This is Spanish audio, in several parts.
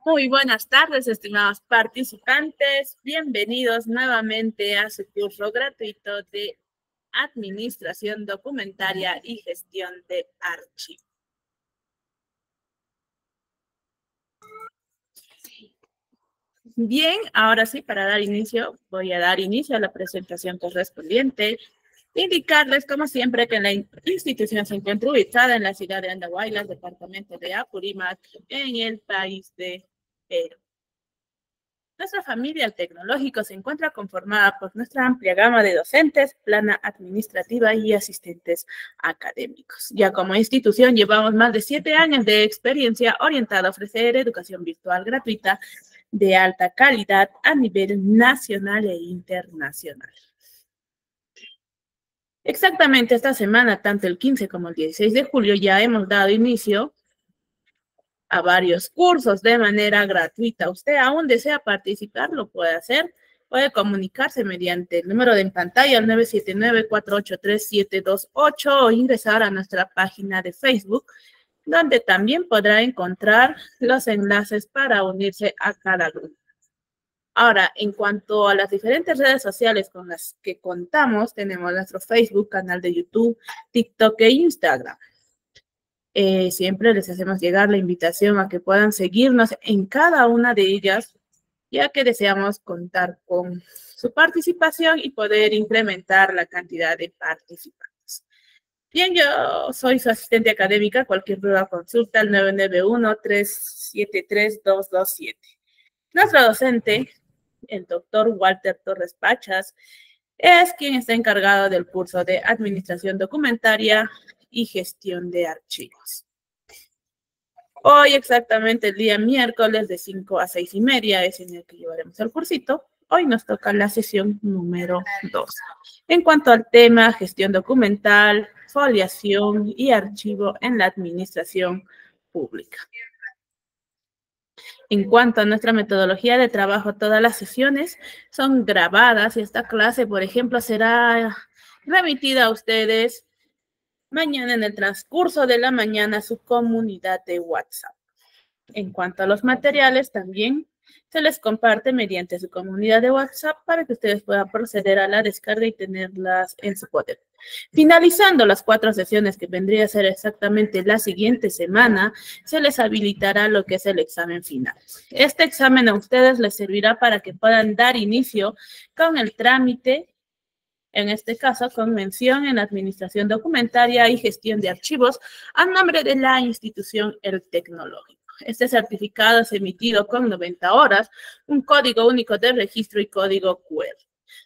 Muy buenas tardes, estimados participantes. Bienvenidos nuevamente a su curso gratuito de Administración Documentaria y Gestión de Archivos. Bien, ahora sí, para dar inicio, voy a dar inicio a la presentación correspondiente. Indicarles, como siempre, que la institución se encuentra ubicada en la ciudad de Andahuaylas, departamento de Apurímac, en el país de Perú. Nuestra familia al tecnológico se encuentra conformada por nuestra amplia gama de docentes, plana administrativa y asistentes académicos. Ya como institución llevamos más de 7 años de experiencia orientada a ofrecer educación virtual gratuita de alta calidad a nivel nacional e internacional. Exactamente esta semana, tanto el 15 como el 16 de julio, ya hemos dado inicio a varios cursos de manera gratuita. Usted aún desea participar, lo puede hacer. Puede comunicarse mediante el número de en pantalla, el 979-483-728, o ingresar a nuestra página de Facebook, donde también podrá encontrar los enlaces para unirse a cada grupo. Ahora, en cuanto a las diferentes redes sociales con las que contamos, tenemos nuestro Facebook, canal de YouTube, TikTok e Instagram. Siempre les hacemos llegar la invitación a que puedan seguirnos en cada una de ellas, ya que deseamos contar con su participación y poder incrementar la cantidad de participantes. Bien, yo soy su asistente académica. Cualquier duda, consulta al 991-373-227. Nuestro docente, el doctor Walter Torres Pachas, es quien está encargado del curso de Administración Documentaria y Gestión de Archivos. Hoy exactamente el día miércoles de 5 a 6:30 es en el que llevaremos el cursito. Hoy nos toca la sesión número 2. En cuanto al tema, gestión documental, foliación y archivo en la administración pública. En cuanto a nuestra metodología de trabajo, todas las sesiones son grabadas y esta clase, por ejemplo, será remitida a ustedes mañana en el transcurso de la mañana a su comunidad de WhatsApp. En cuanto a los materiales, también se les comparte mediante su comunidad de WhatsApp para que ustedes puedan proceder a la descarga y tenerlas en su poder. Finalizando las 4 sesiones, que vendría a ser exactamente la siguiente semana, se les habilitará lo que es el examen final. Este examen a ustedes les servirá para que puedan dar inicio con el trámite, en este caso con mención en Administración Documentaria y Gestión de Archivos, a nombre de la institución El Tecnológico. Este certificado es emitido con 90 horas, un código único de registro y código QR.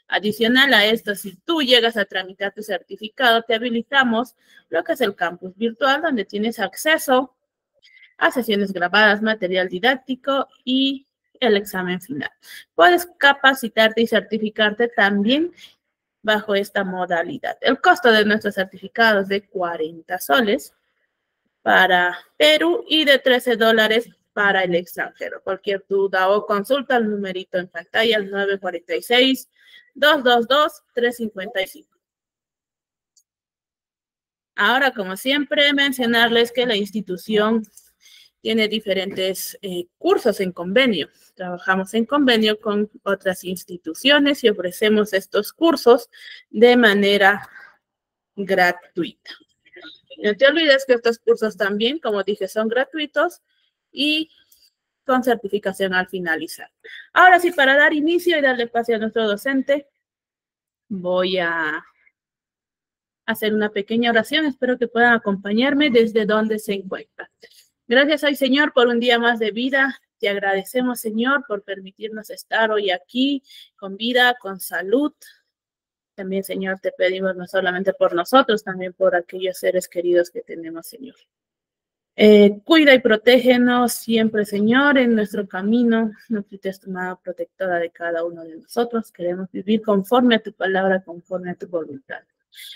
Adicional a esto, si tú llegas a tramitar tu certificado, te habilitamos lo que es el campus virtual, donde tienes acceso a sesiones grabadas, material didáctico y el examen final. Puedes capacitarte y certificarte también bajo esta modalidad. El costo de nuestros certificados es de 40 soles para Perú y de $13 para el extranjero. Cualquier duda o consulta al numerito en pantalla, al 946-222-355. Ahora, como siempre, mencionarles que la institución tiene diferentes cursos en convenio. Trabajamos en convenio con otras instituciones y ofrecemos estos cursos de manera gratuita. No te olvides que estos cursos también, como dije, son gratuitos y con certificación al finalizar. Ahora sí, para dar inicio y darle pase a nuestro docente, voy a hacer una pequeña oración. Espero que puedan acompañarme desde donde se encuentran. Gracias hoy, Señor, por un día más de vida. Te agradecemos, Señor, por permitirnos estar hoy aquí con vida, con salud. También, Señor, te pedimos no solamente por nosotros, también por aquellos seres queridos que tenemos, Señor. Cuida y protégenos siempre, Señor, en nuestro camino. No quites tu mano protectora de cada uno de nosotros. Queremos vivir conforme a tu palabra, conforme a tu voluntad.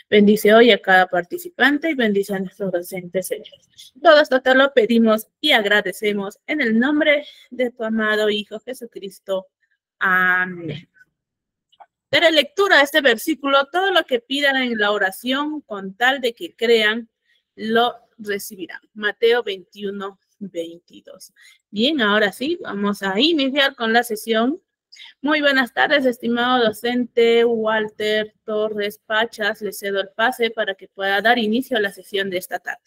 Bendice hoy a cada participante y bendice a nuestros docentes, Señor. Todo esto te lo pedimos y agradecemos en el nombre de tu amado Hijo Jesucristo. Amén. Daré lectura a este versículo: todo lo que pidan en la oración, con tal de que crean, lo recibirán. Mateo 21, 22. Bien, ahora sí, vamos a iniciar con la sesión. Muy buenas tardes, estimado docente Walter Torres Pachas. Le cedo el pase para que pueda dar inicio a la sesión de esta tarde.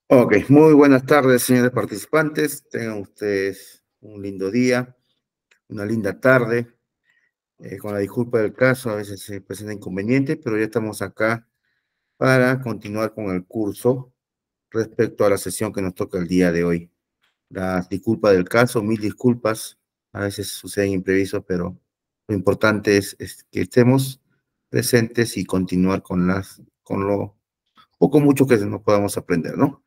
Ok, muy buenas tardes, señores participantes. Tengan ustedes un lindo día, una linda tarde. Con la disculpa del caso, a veces se presenta inconveniente, pero ya estamos acá para continuar con el curso respecto a la sesión que nos toca el día de hoy. La disculpa del caso, mil disculpas. A veces suceden imprevistos, pero lo importante es que estemos presentes y continuar con lo poco mucho que nos podamos aprender, ¿no?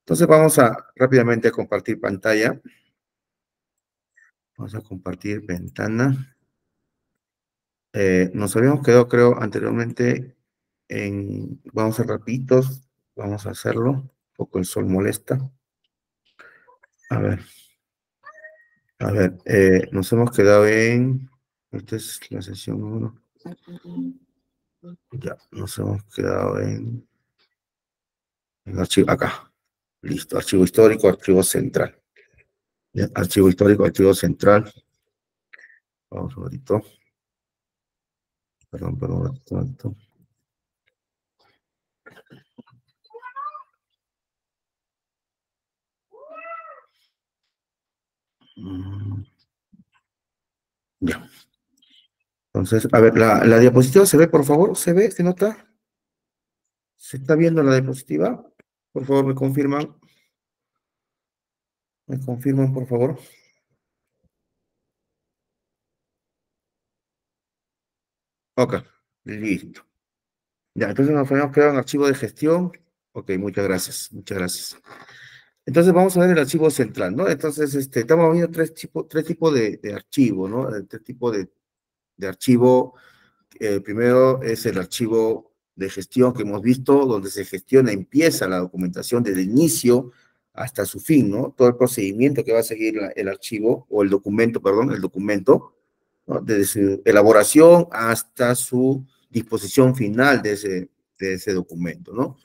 Entonces vamos a rápidamente a compartir pantalla. Vamos a compartir ventana. Nos habíamos quedado, creo, anteriormente vamos a ser rapiditos, vamos a hacerlo. Un poco el sol molesta. A ver, nos hemos quedado esta es la sesión 1. Ya, nos hemos quedado en archivo, acá. Listo, archivo histórico, archivo central. Ya, archivo histórico, archivo central. Vamos un ratito. Perdón, un ratito. Ya. Entonces, a ver, la diapositiva se ve, por favor, ¿se ve? ¿Se nota? ¿Se está viendo la diapositiva? Por favor, me confirman. Me confirman, por favor. Ok, listo. Ya, entonces nos habíamos quedado en archivo de gestión. Ok, muchas gracias, muchas gracias. Entonces vamos a ver el archivo central, ¿no? Entonces, estamos viendo tres tipos de archivo, ¿no? Tres tipos de archivo. Primero es el archivo de gestión que hemos visto, donde se gestiona, empieza la documentación desde el inicio hasta su fin, ¿no? Todo el procedimiento que va a seguir el archivo, o el documento, perdón, el documento, ¿no? Desde su elaboración hasta su disposición final de ese documento, ¿no?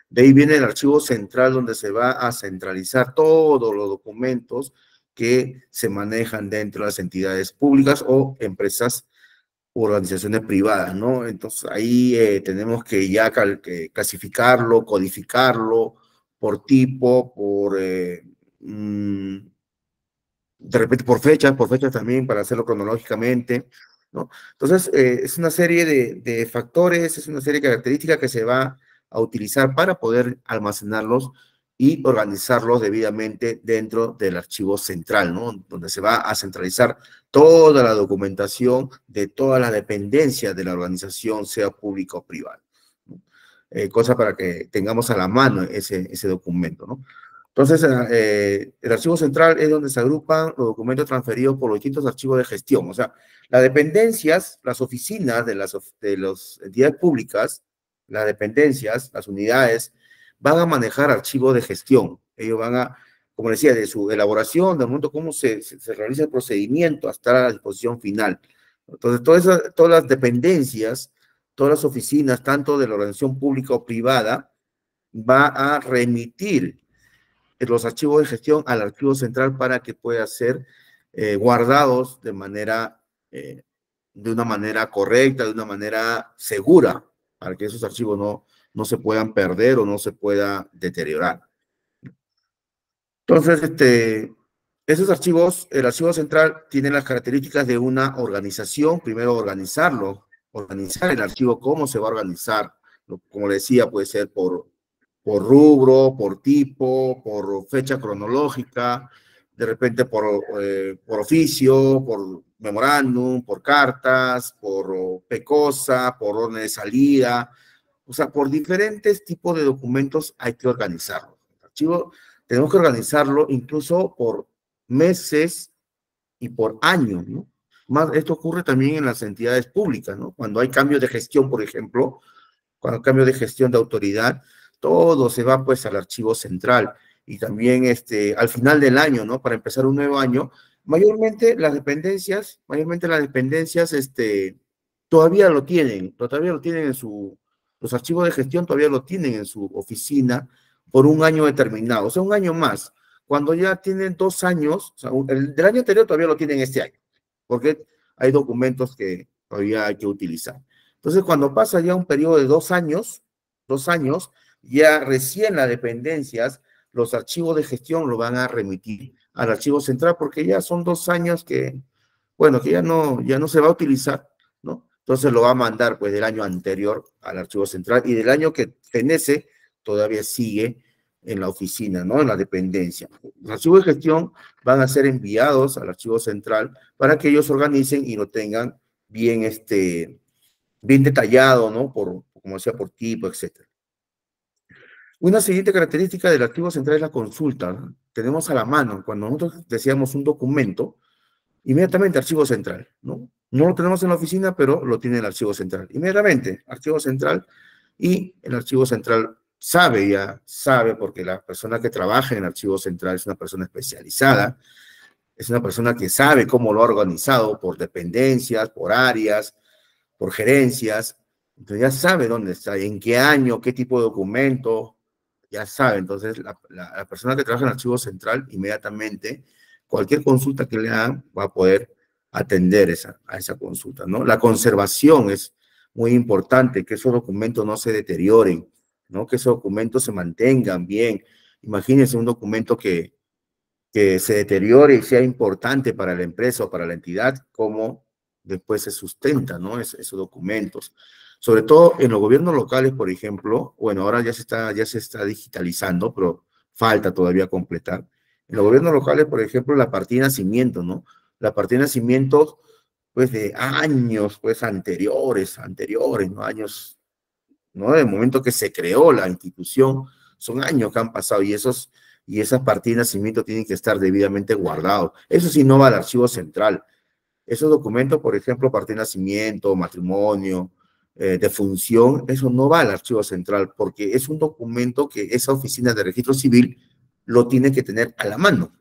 De ahí viene el archivo central, donde se va a centralizar todos los documentos que se manejan dentro de las entidades públicas o empresas organizaciones privadas, ¿no? Entonces ahí tenemos que ya clasificarlo, codificarlo por tipo, de repente por fechas también, para hacerlo cronológicamente, ¿no? Entonces, es una serie de factores, es una serie de características que se va a utilizar para poder almacenarlos y organizarlos debidamente dentro del archivo central, ¿no? Donde se va a centralizar toda la documentación de todas las dependencias de la organización, sea pública o privada, ¿no? Cosa para que tengamos a la mano ese documento, ¿no? Entonces, el archivo central es donde se agrupan los documentos transferidos por los distintos archivos de gestión. O sea, las dependencias, las oficinas de las entidades públicas, las dependencias, las unidades, van a manejar archivos de gestión. Ellos van a, como decía, de su elaboración, del momento cómo se realiza el procedimiento hasta la disposición final. Entonces, todas las dependencias, todas las oficinas, tanto de la organización pública o privada, va a remitir los archivos de gestión al archivo central para que pueda ser guardados de una manera correcta, de una manera segura, para que esos archivos no se puedan perder o no se pueda deteriorar. Entonces, esos archivos, el archivo central tiene las características de una organización. Primero organizar el archivo, cómo se va a organizar. Como le decía, puede ser por rubro, por tipo, por fecha cronológica, de repente por oficio, por memorándum, por cartas, por PECOSA, por orden de salida. O sea, por diferentes tipos de documentos hay que organizarlo. El archivo tenemos que organizarlo incluso por meses y por años, ¿no? Esto ocurre también en las entidades públicas, ¿no? Cuando hay cambios de gestión, por ejemplo, cuando hay cambio de gestión de autoridad, todo se va pues al archivo central. Y también al final del año, ¿no? Para empezar un nuevo año, mayormente las dependencias, todavía lo tienen Los archivos de gestión todavía lo tienen en su oficina por un año determinado, o sea, un año más. Cuando ya tienen 2 años, o sea, el del año anterior todavía lo tienen este año, porque hay documentos que todavía hay que utilizar. Entonces, cuando pasa ya un periodo de 2 años, ya recién las dependencias, los archivos de gestión lo van a remitir al archivo central, porque ya son 2 años que, bueno, que ya no se va a utilizar, ¿no? Entonces lo va a mandar, pues, del año anterior al archivo central, y del año que fenece todavía sigue en la oficina, ¿no? En la dependencia. Los archivos de gestión van a ser enviados al archivo central para que ellos organicen y lo tengan bien, bien detallado, ¿no? Como decía, por tipo, etcétera. Una siguiente característica del archivo central es la consulta, ¿no? Tenemos a la mano, cuando nosotros deseamos un documento, inmediatamente archivo central, ¿no? No lo tenemos en la oficina, pero lo tiene el archivo central. Inmediatamente, archivo central, y el archivo central sabe, porque la persona que trabaja en el archivo central es una persona especializada, es una persona que sabe cómo lo ha organizado por dependencias, por áreas, por gerencias. Entonces ya sabe dónde está, en qué año, qué tipo de documento, ya sabe. Entonces la persona que trabaja en el archivo central, inmediatamente, cualquier consulta que le hagan, va a poder atender a esa consulta, ¿no? La conservación es muy importante, que esos documentos no se deterioren, ¿no? Que esos documentos se mantengan bien. Imagínense un documento que se deteriore y sea importante para la empresa o para la entidad, cómo después se sustenta, ¿no? Esos documentos. Sobre todo en los gobiernos locales, por ejemplo, bueno, ahora ya se está digitalizando, pero falta todavía completar. En los gobiernos locales, por ejemplo, la partida de nacimiento, ¿no? La partida de nacimiento, pues, de años, pues, anteriores, ¿no? Años, ¿no? Del momento que se creó la institución, son años que han pasado, y esas partidas de nacimiento tienen que estar debidamente guardados. Eso sí no va al archivo central. Esos documentos, por ejemplo, partida de nacimiento, matrimonio, defunción, eso no va al archivo central, porque es un documento que esa oficina de registro civil lo tiene que tener a la mano,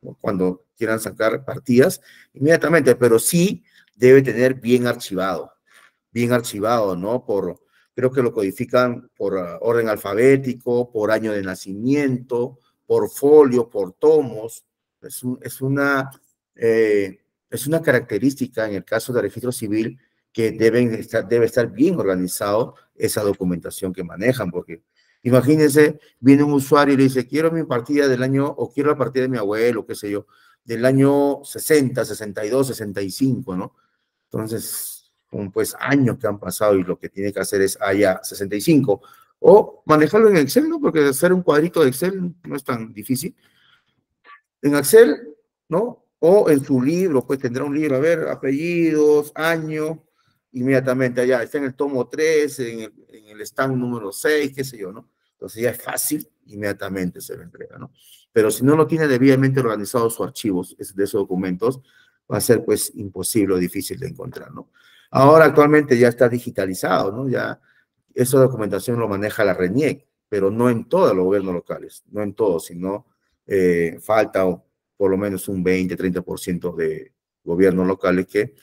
¿no? Cuando quieran sacar partidas, inmediatamente, pero sí debe tener bien archivado, ¿no? Creo que lo codifican por orden alfabético, por año de nacimiento, por folio, por tomos. Es una característica en el caso del registro civil, que debe estar bien organizado esa documentación que manejan, porque imagínense, viene un usuario y le dice, quiero mi partida del año, o quiero la partida de mi abuelo, qué sé yo, del año 60, 62, 65, ¿no? Entonces, pues años que han pasado, y lo que tiene que hacer es allá 65, o manejarlo en Excel, ¿no? Porque hacer un cuadrito de Excel no es tan difícil. En Excel, ¿no? O en su libro, pues tendrá un libro, a ver, apellidos, año, inmediatamente allá, está en el tomo 3, en el stand número 6, qué sé yo, ¿no? Entonces ya es fácil, inmediatamente se lo entrega, ¿no? Pero si no lo tiene debidamente organizado sus archivos de esos documentos, va a ser pues imposible o difícil de encontrar, ¿no? Ahora actualmente ya está digitalizado, ¿no? Ya esa documentación lo maneja la RENIEC, pero no en todos los gobiernos locales, no en todos, sino falta por lo menos un 20-30% de gobiernos locales que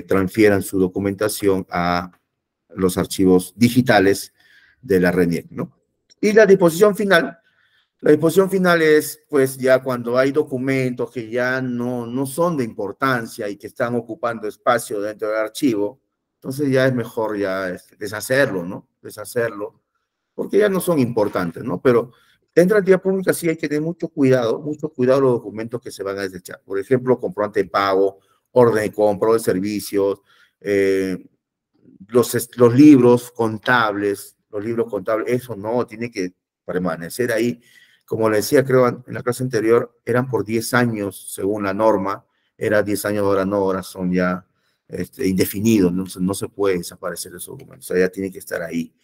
transfieran su documentación a los archivos digitales de la RENIEC, ¿no? Y la disposición final es, pues, ya cuando hay documentos que ya no son de importancia y que están ocupando espacio dentro del archivo, entonces ya es mejor ya deshacerlo, ¿no? Deshacerlo, porque ya no son importantes, ¿no? Pero dentro de la entidad pública sí hay que tener mucho cuidado los documentos que se van a desechar. Por ejemplo, comprobante de pago, orden de compra, de servicios, los libros contables, eso no, tiene que permanecer ahí. Como le decía, creo, en la clase anterior, eran por 10 años, según la norma, era 10 años, ahora no, ahora son ya indefinidos, no se puede desaparecer esos documentos, o sea, ya tiene que estar ahí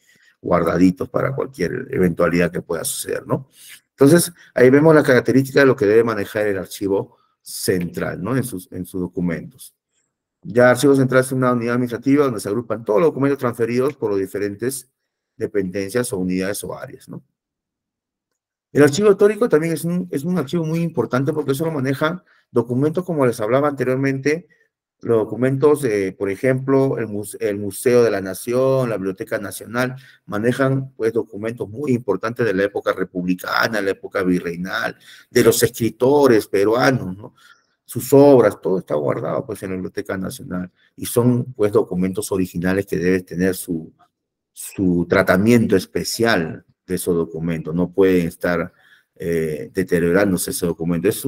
guardaditos para cualquier eventualidad que pueda suceder, ¿no? Entonces, ahí vemos la característica de lo que debe manejar el archivo central, ¿no? En sus documentos. Ya Archivo Central es una unidad administrativa donde se agrupan todos los documentos transferidos por las diferentes dependencias o unidades o áreas, ¿no? El archivo histórico también es un archivo muy importante, porque eso lo maneja documentos, como les hablaba anteriormente, Los documentos, por ejemplo, el Museo de la Nación, la Biblioteca Nacional, manejan pues documentos muy importantes de la época republicana, la época virreinal, de los escritores peruanos, ¿no? Sus obras, todo está guardado pues en la Biblioteca Nacional y son pues documentos originales que deben tener su tratamiento especial de esos documentos, no pueden estar deteriorándose ese documento. Es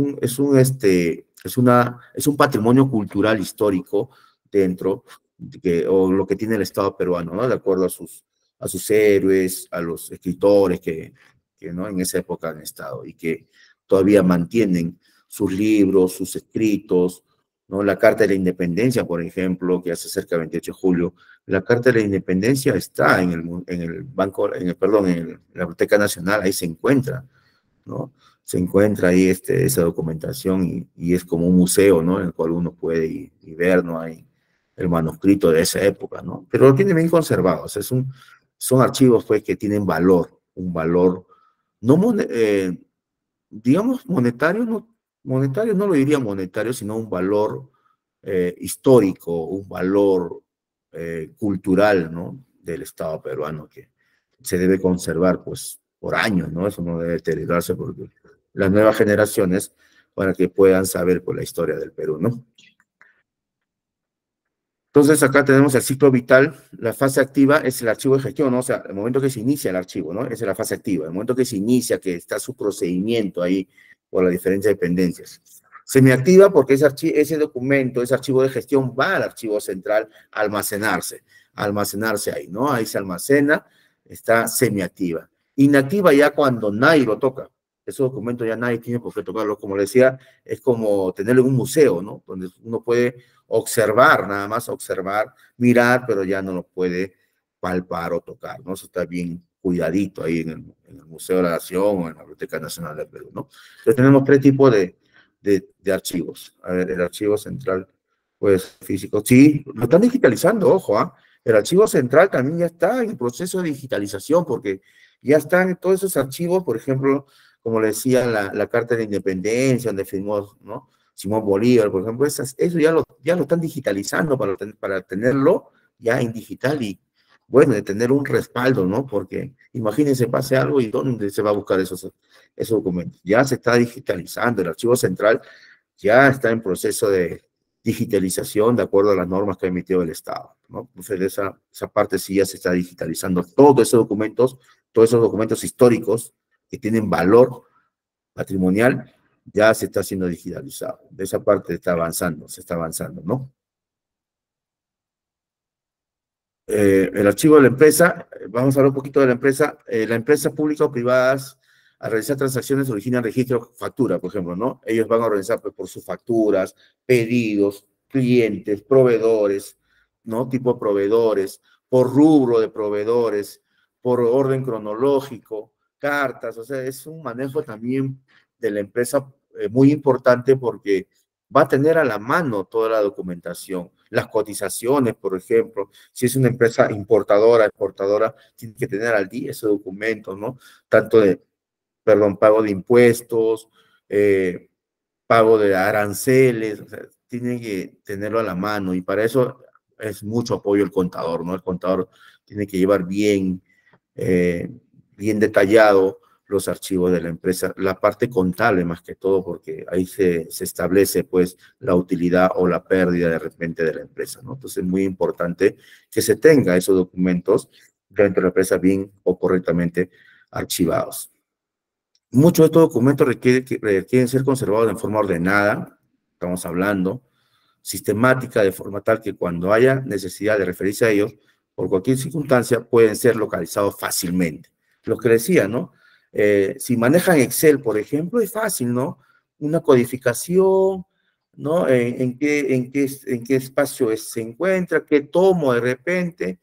un patrimonio cultural histórico dentro o lo que tiene el Estado peruano, ¿no? De acuerdo a sus héroes, a los escritores que ¿no? en esa época han estado y que todavía mantienen sus libros, sus escritos, ¿no? La Carta de la Independencia, por ejemplo, que ya se acerca el 28 de julio, la Carta de la Independencia está en el banco, perdón, en la Biblioteca Nacional, ahí se encuentra, ¿no? Se encuentra ahí esa documentación y es como un museo, ¿no? En el cual uno puede y ver, ¿no? Hay el manuscrito de esa época, ¿no? Pero lo tiene bien conservado, o sea, son archivos, pues, que tienen valor, un valor, no, digamos, monetario no lo diría monetario, sino un valor histórico, un valor cultural, ¿no? Del Estado peruano que se debe conservar, pues, por años, ¿no? Eso no debe deteriorarse porque las nuevas generaciones, para que puedan saber, pues, la historia del Perú, ¿no? Entonces, acá tenemos el ciclo vital. La fase activa es el archivo de gestión, ¿no? O sea, el momento que se inicia el archivo, ¿no? Esa es la fase activa. El momento que se inicia, que está su procedimiento ahí por las diferentes dependencias. Semiactiva porque ese documento, ese archivo de gestión va al archivo central a almacenarse ahí, ¿no? Ahí se almacena, está semiactiva. Inactiva ya cuando nadie lo toca. Ese documento ya nadie tiene por qué tocarlo. Como le decía, es como tenerlo en un museo, ¿no? Donde uno puede observar, nada más observar, mirar, pero ya no lo puede palpar o tocar, ¿no? Eso está bien cuidadito ahí en el Museo de la Nación o en la Biblioteca Nacional del Perú, ¿no? Entonces tenemos tres tipos de archivos. A ver, el archivo central, pues físico. Sí, lo están digitalizando, ojo, ¿ah? El archivo central también ya está en el proceso de digitalización porque ya están todos esos archivos, por ejemplo, como le decía, la Carta de Independencia, donde firmó, ¿no? Simón Bolívar, por ejemplo, eso ya lo están digitalizando para tenerlo ya en digital y, bueno, de tener un respaldo, ¿no? Porque imagínense, pase algo y ¿dónde se va a buscar esos documentos? Ya se está digitalizando, el archivo central ya está en proceso de digitalización de acuerdo a las normas que ha emitido el Estado, ¿no? Entonces, esa parte sí ya se está digitalizando. Todos esos documentos históricos que tienen valor patrimonial, ya se está haciendo digitalizado. De esa parte se está avanzando, ¿no? El archivo de la empresa, vamos a hablar un poquito de la empresa pública o privadas a realizar transacciones originan registro factura, por ejemplo, ¿no? Ellos van a organizar pues, por sus facturas, pedidos, clientes, proveedores, ¿no? Tipo proveedores, por rubro de proveedores, por orden cronológico, cartas, o sea, es un manejo también de la empresa muy importante porque va a tener a la mano toda la documentación, las cotizaciones, por ejemplo, si es una empresa importadora, exportadora, tiene que tener al día ese documento, ¿no? Tanto de, perdón, pago de impuestos, eh, pago de aranceles, o sea, tienen que tenerlo a la mano y para eso es mucho apoyo el contador, ¿no? El contador tiene que llevar eh, bien detallado los archivos de la empresa, la parte contable más que todo, porque ahí se establece pues la utilidad o la pérdida de repente de la empresa, ¿no? Entonces es muy importante que se tenga esos documentos dentro de la empresa bien o correctamente archivados. Muchos de estos documentos requieren ser conservados de forma ordenada, estamos hablando, sistemática, de forma tal que cuando haya necesidad de referirse a ellos, por cualquier circunstancia, pueden ser localizados fácilmente. Lo que decía, ¿no? Si manejan Excel, por ejemplo, es fácil, ¿no? Una codificación, ¿no? En qué espacio se encuentra, qué tomo de repente,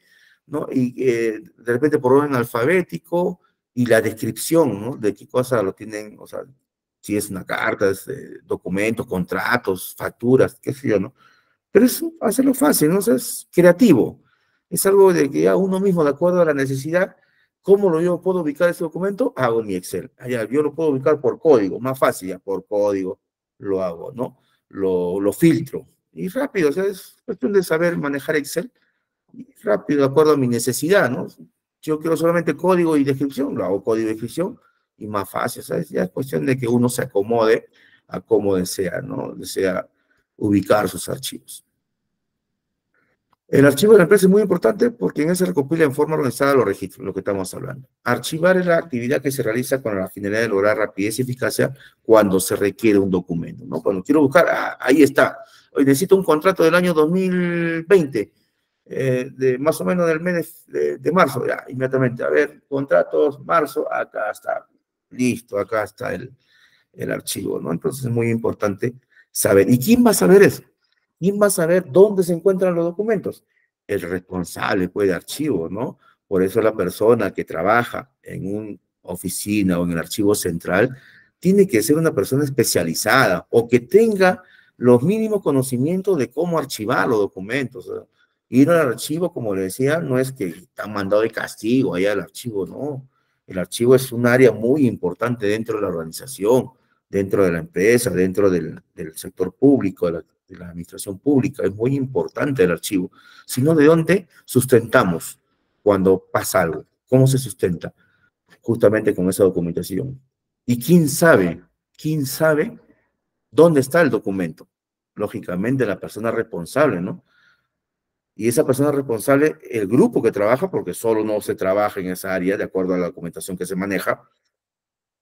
¿no? Y de repente por orden alfabético y la descripción, ¿no? De qué cosa lo tienen, o sea, si es una carta, documentos, contratos, facturas, qué sé yo, ¿no? Pero es hacerlo fácil, ¿no? O sea, es creativo. Es algo de que ya uno mismo, de acuerdo a la necesidad, ¿cómo yo puedo ubicar ese documento? Hago mi Excel. Allá, yo lo puedo ubicar por código, más fácil, ya por código lo hago, ¿no? Lo filtro. Y rápido, o sea, es cuestión de saber manejar Excel, y rápido, de acuerdo a mi necesidad, ¿no? Yo quiero solamente código y descripción, lo hago código y descripción, y más fácil, ¿sabes? Ya es cuestión de que uno se acomode a cómo desea, ¿no? Desea ubicar sus archivos. El archivo de la empresa es muy importante porque en ese recopila en forma organizada los registros, lo que estamos hablando. Archivar es la actividad que se realiza con la finalidad de lograr rapidez y eficacia cuando se requiere un documento, ¿no? Cuando quiero buscar, ahí está. Hoy necesito un contrato del año 2020, de más o menos del mes de marzo, ya, inmediatamente. A ver, contratos, marzo, acá está. Listo, acá está el archivo, ¿no? Entonces es muy importante saber. ¿Y quién va a saber eso? ¿Quién va a saber dónde se encuentran los documentos? El responsable, pues, de archivo, ¿no? Por eso la persona que trabaja en una oficina o en el archivo central tiene que ser una persona especializada o que tenga los mínimos conocimientos de cómo archivar los documentos. O sea, ir al archivo, como le decía, no es que están mandado de castigo allá al archivo, no. El archivo es un área muy importante dentro de la organización, dentro de la empresa, dentro del sector público, de la administración pública. Es muy importante el archivo. Si no, ¿de dónde sustentamos cuando pasa algo? ¿Cómo se sustenta? Justamente con esa documentación. ¿Y quién sabe? ¿Quién sabe dónde está el documento? Lógicamente, la persona responsable, ¿no? Y esa persona responsable, el grupo que trabaja, porque solo no se trabaja en esa área, de acuerdo a la documentación que se maneja,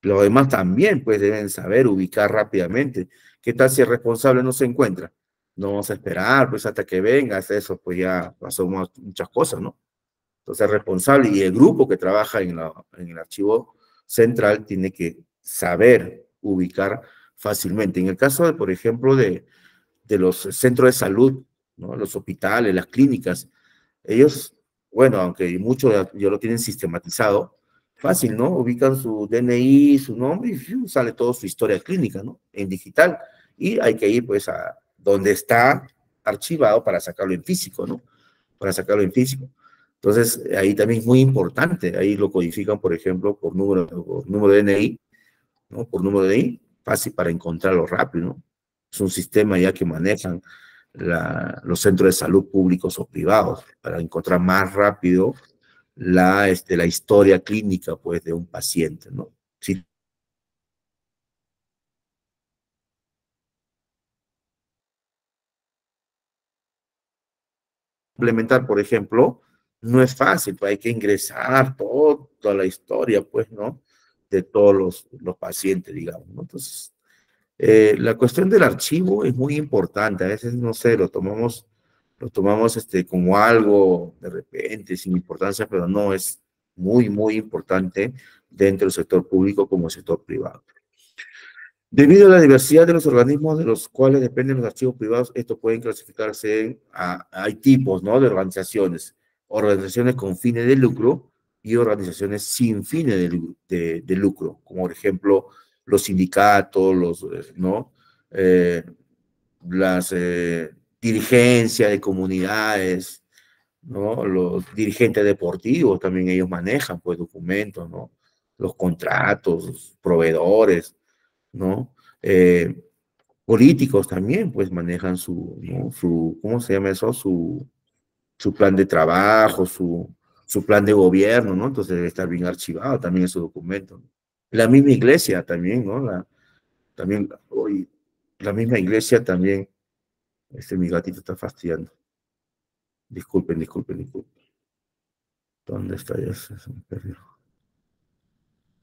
los demás también, pues, deben saber ubicar rápidamente. ¿Qué tal si el responsable no se encuentra? No vamos a esperar, pues, hasta que venga, hasta eso, pues, ya pasó muchas cosas, ¿no? Entonces, el responsable y el grupo que trabaja en el archivo central tiene que saber ubicar fácilmente. En el caso, de, por ejemplo, de los centros de salud, ¿no? Los hospitales, las clínicas, ellos, bueno, aunque muchos ya lo tienen sistematizado, fácil, ¿no? Ubican su DNI, su nombre y ¡fiu! Sale toda su historia clínica, ¿no? En digital. Y hay que ir, pues, a donde está archivado para sacarlo en físico, ¿no? Para sacarlo en físico. Entonces, ahí también es muy importante. Ahí lo codifican, por ejemplo, por número de DNI, ¿no? Por número de DNI, fácil para encontrarlo rápido, ¿no? Es un sistema ya que manejan los centros de salud públicos o privados para encontrar más rápido la historia clínica, pues, de un paciente, ¿no? Si implementar, por ejemplo, no es fácil, pues hay que ingresar toda la historia, pues, ¿no? De todos los pacientes, digamos, ¿no? Entonces, la cuestión del archivo es muy importante. A veces, no sé, lo tomamos como algo de repente, sin importancia, pero no, es muy, muy importante dentro del sector público como el sector privado. Debido a la diversidad de los organismos de los cuales dependen los archivos privados, estos pueden clasificarse hay tipos, ¿no? De organizaciones. Organizaciones con fines de lucro y organizaciones sin fines de lucro, como por ejemplo los sindicatos, ¿no? Eh, las dirigencias de comunidades, ¿no? Los dirigentes deportivos también ellos manejan, pues, documentos, ¿no? Los contratos, los proveedores, ¿no? Políticos también, pues, manejan ¿no? ¿Cómo se llama eso? Su plan de trabajo, su plan de gobierno, ¿no? Entonces debe estar bien archivado también ese documento, ¿no? La misma iglesia también, ¿no? También, hoy, la misma iglesia también, mi gatito está fastidiando. Disculpen, disculpen, disculpen. ¿Dónde está? Ya se me perdió.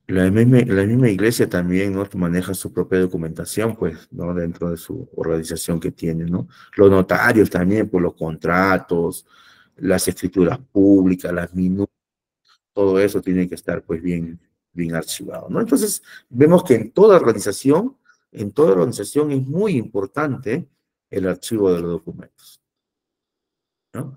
La misma iglesia también, ¿no? Maneja su propia documentación, pues, ¿no? Dentro de su organización que tiene, ¿no? Los notarios también, por los contratos, las escrituras públicas, las minutas, todo eso tiene que estar, pues, bien, bien archivado, ¿no? Entonces, vemos que en toda organización es muy importante el archivo de los documentos, ¿no?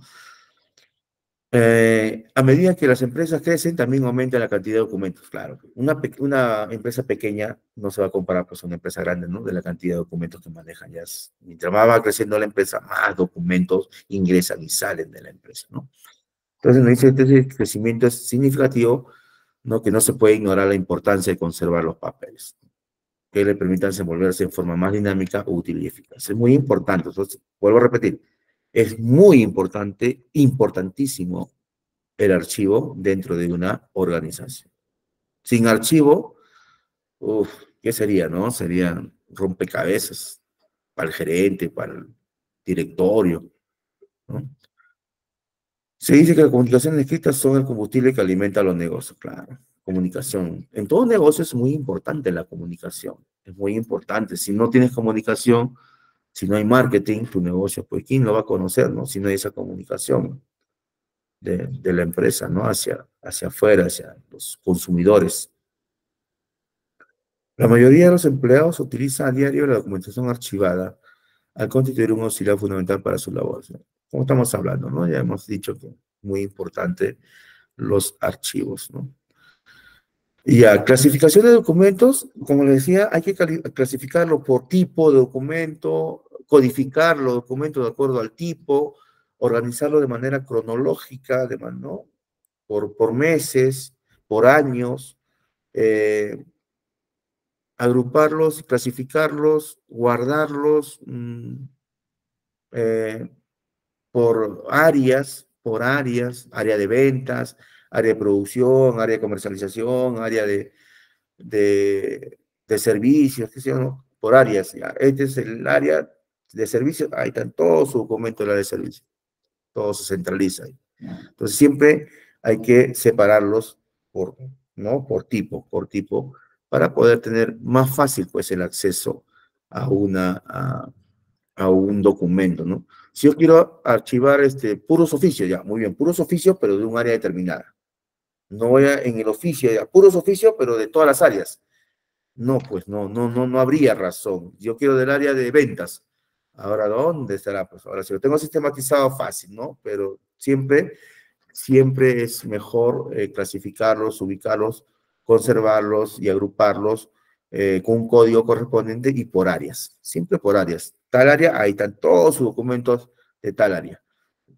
A medida que las empresas crecen, también aumenta la cantidad de documentos, claro. Una empresa pequeña no se va a comparar pues, a una empresa grande, ¿no? De la cantidad de documentos que manejan. Mientras más va creciendo la empresa, más documentos ingresan y salen de la empresa, ¿no? Entonces, nos dice que ese crecimiento es significativo, ¿no? Que no se puede ignorar la importancia de conservar los papeles. que le permitan desenvolverse en forma más dinámica, útil y eficaz. Es muy importante, entonces, vuelvo a repetir, es muy importante, importantísimo el archivo dentro de una organización. Sin archivo, uf, ¿qué sería, no? Sería rompecabezas para el gerente, para el directorio, ¿no? Se dice que las comunicaciones escritas son el combustible que alimenta a los negocios, claro. Comunicación. En todo negocio es muy importante la comunicación. Es muy importante. Si no tienes comunicación, si no hay marketing, tu negocio, pues ¿quién lo va a conocer, no? Si no hay esa comunicación de la empresa, ¿no? Hacia afuera, hacia los consumidores. La mayoría de los empleados utiliza a diario la documentación archivada al constituir un auxiliar fundamental para su labor. Como estamos hablando, ¿no? Ya hemos dicho que es muy importante los archivos, ¿no? Y a clasificación de documentos, como les decía, hay que clasificarlo por tipo de documento, codificar los documentos de acuerdo al tipo, organizarlo de manera cronológica, ¿no? Por meses, por años, eh, agruparlos, clasificarlos, guardarlos eh, por área de ventas, área de producción, área de comercialización, área de servicios, qué sé yo, ¿no? Por áreas. Ya. Este es el área de servicios, ahí están todos sus documentos del área de servicios, todo se centraliza ahí. Entonces siempre hay que separarlos por, ¿no? Por tipo, para poder tener más fácil pues el acceso a un documento, ¿no? Si yo quiero archivar puros oficios, ya, muy bien, puros oficios, pero de un área determinada. No voy en el oficio, ya, puros oficios, pero de todas las áreas. No, pues no habría razón. Yo quiero del área de ventas. Ahora, ¿dónde estará? Pues ahora, si lo tengo sistematizado, fácil, ¿no? Pero siempre es mejor clasificarlos, ubicarlos, conservarlos y agruparlos con un código correspondiente y por áreas, siempre por áreas. Tal área, ahí están todos sus documentos de tal área.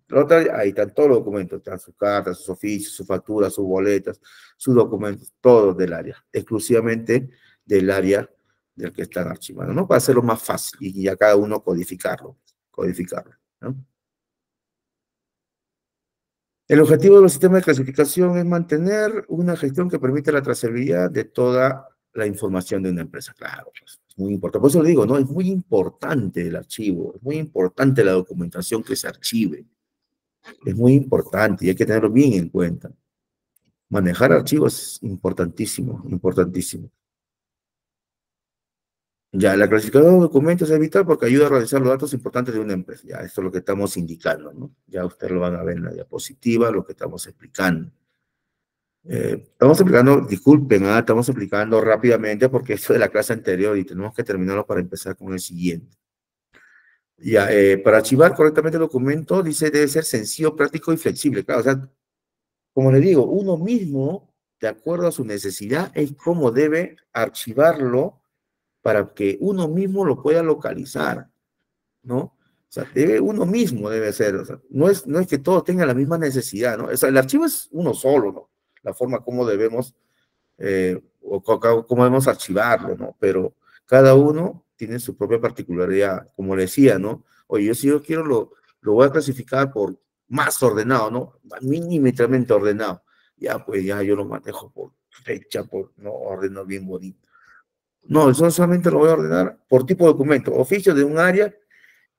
La otra área, ahí están todos los documentos, están sus cartas, sus oficios, sus facturas, sus boletas, sus documentos, todos del área, exclusivamente del área del que están archivando, ¿no? Para hacerlo más fácil y a cada uno codificarlo, ¿no? El objetivo de los sistemas de clasificación es mantener una gestión que permite la trazabilidad de toda la información de una empresa. Claro, pues, es muy importante. Por eso le digo, ¿no? Es muy importante el archivo, es muy importante la documentación que se archive. Es muy importante y hay que tenerlo bien en cuenta. Manejar archivos es importantísimo, importantísimo. Ya, la clasificación de documentos es vital porque ayuda a realizar los datos importantes de una empresa. Ya, esto es lo que estamos indicando, ¿no? Ya ustedes lo van a ver en la diapositiva, lo que estamos explicando. Estamos explicando, disculpen, estamos explicando rápidamente porque esto es de la clase anterior y tenemos que terminarlo para empezar con el siguiente. Ya, para archivar correctamente el documento, dice, debe ser sencillo, práctico y flexible. Claro, o sea, como le digo, uno mismo, de acuerdo a su necesidad, es cómo debe archivarlo para que uno mismo lo pueda localizar, ¿no? O sea, uno mismo debe ser, o sea, no es que todos tengan la misma necesidad, ¿no? O sea, el archivo es uno solo, ¿no? La forma como debemos, o cómo debemos archivarlo, ¿no? Pero cada uno tiene su propia particularidad, como le decía, ¿no? Oye, yo si yo quiero lo voy a clasificar por más ordenado, ¿no? Mínimamente ordenado. Ya, pues ya yo lo manejo por fecha, no ordeno bien bonito. No, eso solamente lo voy a ordenar por tipo de documento, oficio de un área,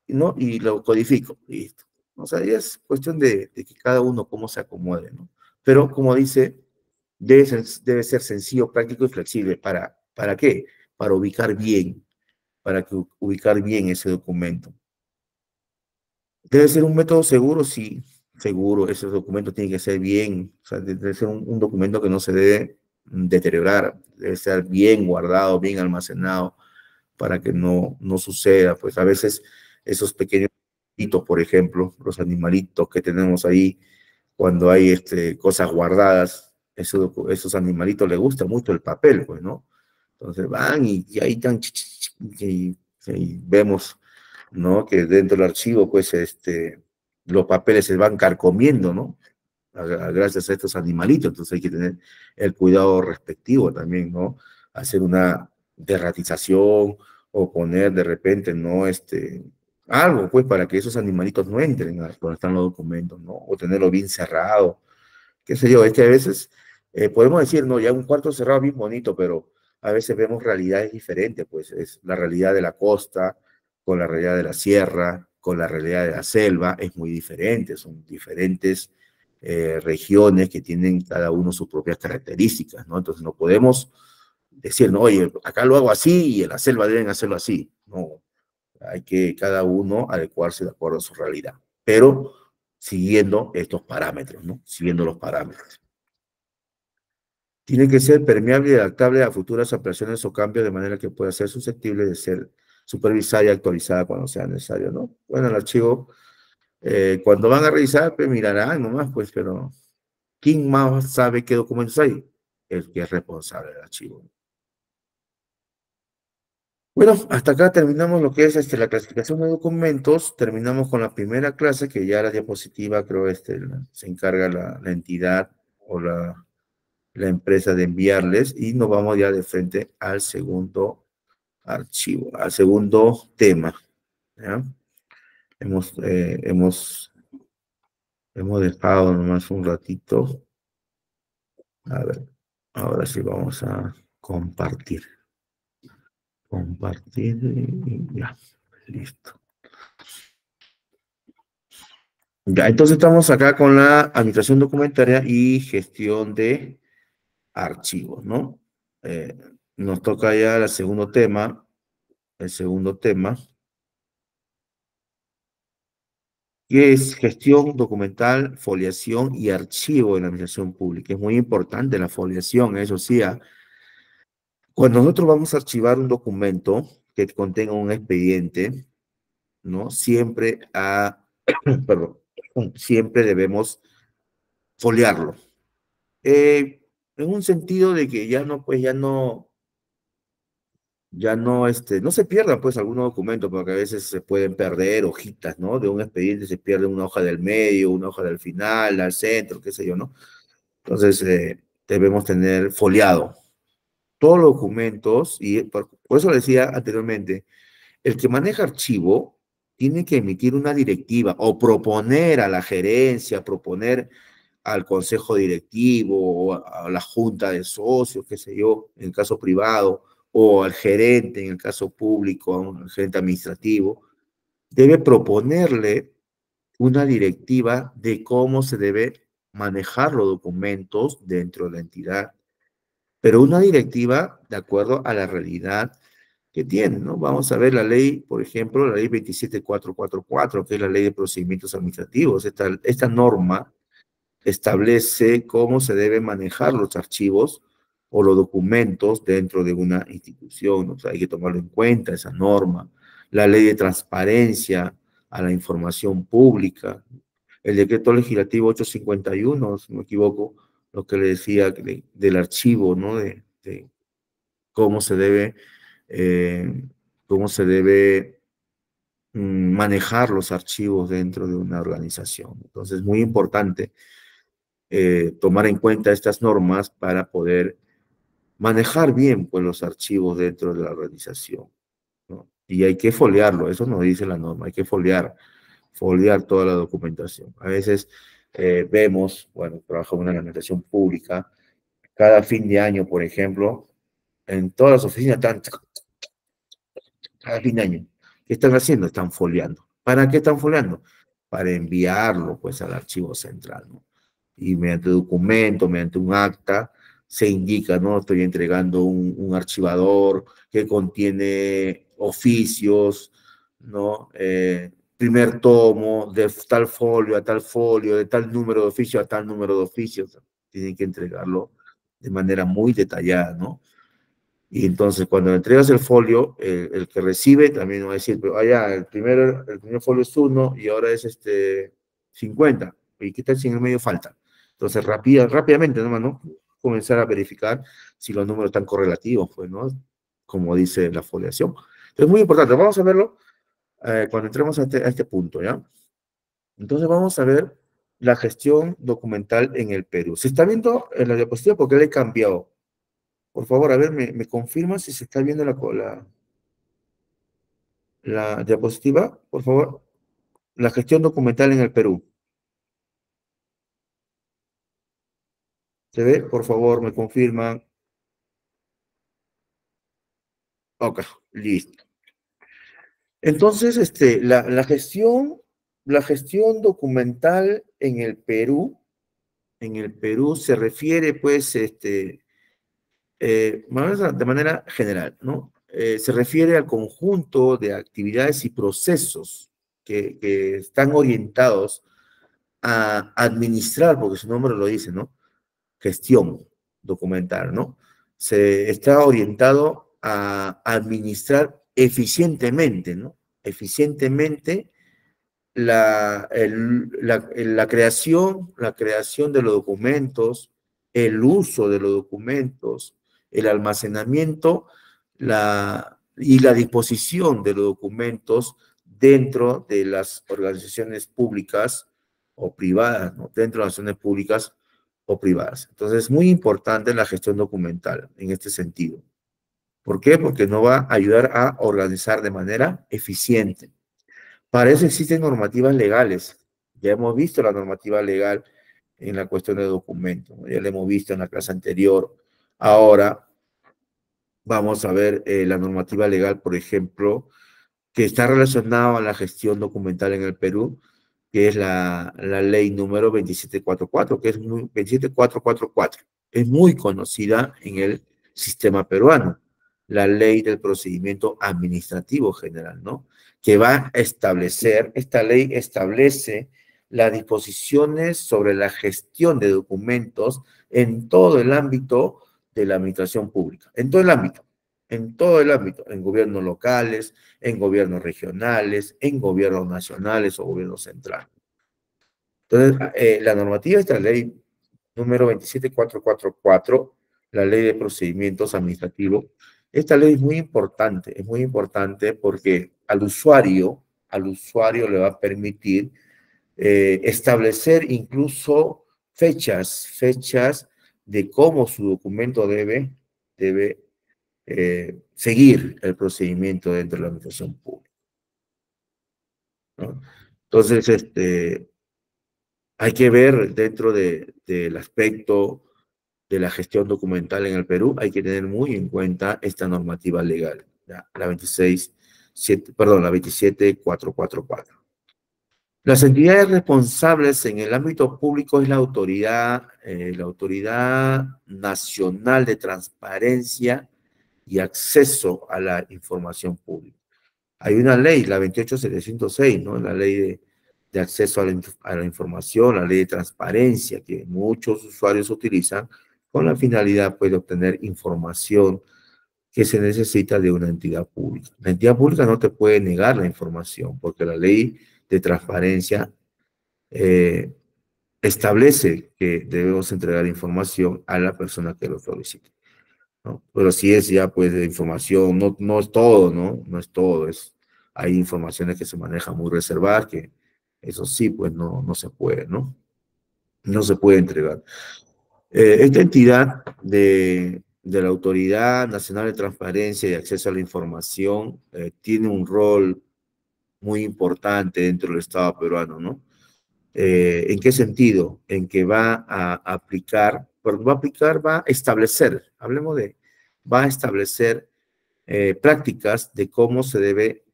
¿no? Y lo codifico, listo. O sea, ya es cuestión de que cada uno cómo se acomode, ¿no? Pero como dice, debe ser sencillo, práctico y flexible. ¿Para qué? Para ubicar bien, ubicar bien ese documento. Debe ser un método seguro, sí, seguro. Ese documento tiene que ser bien, o sea, debe ser un documento que no se debe deteriorar, debe ser bien guardado, bien almacenado, para que no suceda. Pues a veces esos pequeños animalitos, por ejemplo, los animalitos que tenemos ahí, cuando hay cosas guardadas, esos animalitos les gusta mucho el papel, pues, ¿no? Entonces van y ahí están, y vemos, ¿no? Que dentro del archivo, pues, los papeles se van carcomiendo, ¿no? Gracias a estos animalitos, entonces hay que tener el cuidado respectivo también, ¿no? Hacer una de ratización o poner de repente, ¿no? Algo, pues, para que esos animalitos no entren a donde están los documentos, ¿no? O tenerlo bien cerrado, qué sé yo, es que a veces podemos decir, no, ya un cuarto cerrado bien bonito, pero a veces vemos realidades diferentes, pues es la realidad de la costa con la realidad de la sierra, con la realidad de la selva, es muy diferente, son diferentes regiones que tienen cada uno sus propias características, ¿no? Entonces no podemos decir, no, oye, acá lo hago así y en la selva deben hacerlo así, no, hay que cada uno adecuarse de acuerdo a su realidad, pero siguiendo estos parámetros, ¿no? Siguiendo los parámetros. Tiene que ser permeable y adaptable a futuras operaciones o cambios de manera que pueda ser susceptible de ser supervisada y actualizada cuando sea necesario, ¿no? Bueno, el archivo, cuando van a revisar, pues mirarán nomás, pues, pero ¿quién más sabe qué documentos hay? El que es responsable del archivo. Bueno, hasta acá terminamos lo que es la clasificación de documentos. Terminamos con la primera clase, que ya la diapositiva, creo, se encarga la entidad o la empresa de enviarles, y nos vamos ya de frente al segundo archivo, al segundo tema. ¿Ya? Hemos, eh, hemos, hemos dejado nomás un ratito. A ver, ahora sí vamos a compartir. Compartir y ya, listo. Ya, entonces estamos acá con la administración documentaria y gestión de archivos, ¿no? Eh, Nos toca ya el segundo tema, que es gestión documental, foliación y archivo en la administración pública. Es muy importante la foliación, eso sí. Cuando nosotros vamos a archivar un documento que contenga un expediente, ¿no? Perdón, siempre debemos foliarlo. En un sentido de que ya no, pues no se pierdan pues algunos documentos, porque a veces se pueden perder hojitas, ¿no? De un expediente se pierde una hoja del medio, una hoja del final, al centro, qué sé yo, ¿no? Entonces, debemos tener foliado todos los documentos, y por eso le decía anteriormente, el que maneja archivo tiene que emitir una directiva o proponer a la gerencia, proponer al consejo directivo o a la junta de socios, qué sé yo, en el caso privado, o al gerente, en el caso público, a un gerente administrativo, debe proponerle una directiva de cómo se debe manejar los documentos dentro de la entidad, pero una directiva de acuerdo a la realidad que tiene, ¿no? Vamos a ver la ley, por ejemplo, la ley 27444, que es la ley de procedimientos administrativos. Esta norma establece cómo se deben manejar los archivos o los documentos dentro de una institución. O sea, hay que tomarlo en cuenta, esa norma. La ley de transparencia a la información pública. El decreto legislativo 851, si no me equivoco, lo que le decía del archivo, ¿no? De cómo se debe, eh, cómo se debe manejar los archivos dentro de una organización. Entonces, es muy importante tomar en cuenta estas normas para poder manejar bien pues, los archivos dentro de la organización, ¿no? Y hay que foliarlo, eso nos dice la norma, hay que foliar toda la documentación. A veces vemos, bueno, trabajamos en una administración pública, cada fin de año, por ejemplo, en todas las oficinas están cada fin de año. ¿Qué están haciendo? Están foliando. ¿Para qué están foliando? Para enviarlo pues al archivo central, ¿no? Y mediante documento, mediante un acta, se indica, ¿no? Estoy entregando un archivador que contiene oficios, ¿no? Primer tomo, de tal folio a tal folio, de tal número de oficio a tal número de oficios. Tienen que entregarlo de manera muy detallada, ¿no? Y entonces, cuando le entregas el folio, el que recibe también va a decir, pero allá, el primer folio es 1 y ahora es 50. ¿Y qué tal si en el medio falta? Entonces, rápidamente, nomás, ¿no? Comenzar a verificar si los números están correlativos, pues, ¿no? Como dice la foliación. Es muy importante. Vamos a verlo cuando entremos a este punto, ¿ya? Entonces, vamos a ver la gestión documental en el Perú. Se está viendo en la diapositiva porque le he cambiado. Por favor, a ver, me confirma si se está viendo la diapositiva, por favor. La gestión documental en el Perú. ¿Se ve? Por favor, me confirman. Ok, listo. Entonces, la gestión documental en el Perú se refiere, pues, de manera general, ¿no? Se refiere al conjunto de actividades y procesos que están orientados a administrar, porque su nombre lo dice, ¿no? Gestión documental, ¿no? Se está orientado a administrar eficientemente, ¿no? Eficientemente la creación de los documentos, el uso de los documentos, el almacenamiento y la disposición de los documentos dentro de las organizaciones públicas o privadas, ¿no? Dentro de las organizaciones públicas o privadas. Entonces, es muy importante la gestión documental en este sentido. ¿Por qué? Porque nos va a ayudar a organizar de manera eficiente. Para eso existen normativas legales. Ya hemos visto la normativa legal en la cuestión de documentos, ¿no? Ya la hemos visto en la clase anterior. Ahora vamos a ver la normativa legal, por ejemplo, que está relacionada a la gestión documental en el Perú, que es la ley número 27444, que es 27444. Es muy conocida en el sistema peruano, la ley del procedimiento administrativo general, ¿no? Que va a establecer, esta ley establece las disposiciones sobre la gestión de documentos en todo el ámbito de la administración pública, en todo el ámbito, en gobiernos locales, en gobiernos regionales, en gobiernos nacionales o gobiernos centrales. Entonces, la normativa de esta ley número 27444, la ley de procedimientos administrativos, esta ley es muy importante porque al usuario le va a permitir establecer incluso fechas de cómo su documento debe seguir el procedimiento dentro de la administración pública, ¿no? Entonces, hay que ver dentro del aspecto de la gestión documental en el Perú, hay que tener muy en cuenta esta normativa legal, ¿ya? La 27444. Las entidades responsables en el ámbito público es la Autoridad Nacional de Transparencia y Acceso a la Información Pública. Hay una ley, la 28706, ¿no? La ley de acceso a la información, la ley de transparencia, que muchos usuarios utilizan con la finalidad, pues, de obtener información que se necesita de una entidad pública. La entidad pública no te puede negar la información, porque la ley de transparencia eh, establece que debemos entregar información a la persona que lo solicite, ¿no? Pero si es ya, pues, de información, no es todo, ¿no? No es todo, hay informaciones que se manejan muy reservadas, que eso sí, pues, no se puede, ¿no? No se puede entregar. Esta entidad de la Autoridad Nacional de Transparencia y Acceso a la Información tiene un rol muy importante dentro del Estado peruano, ¿no? ¿En qué sentido? En que va a aplicar, va a establecer, va a establecer prácticas de cómo se debe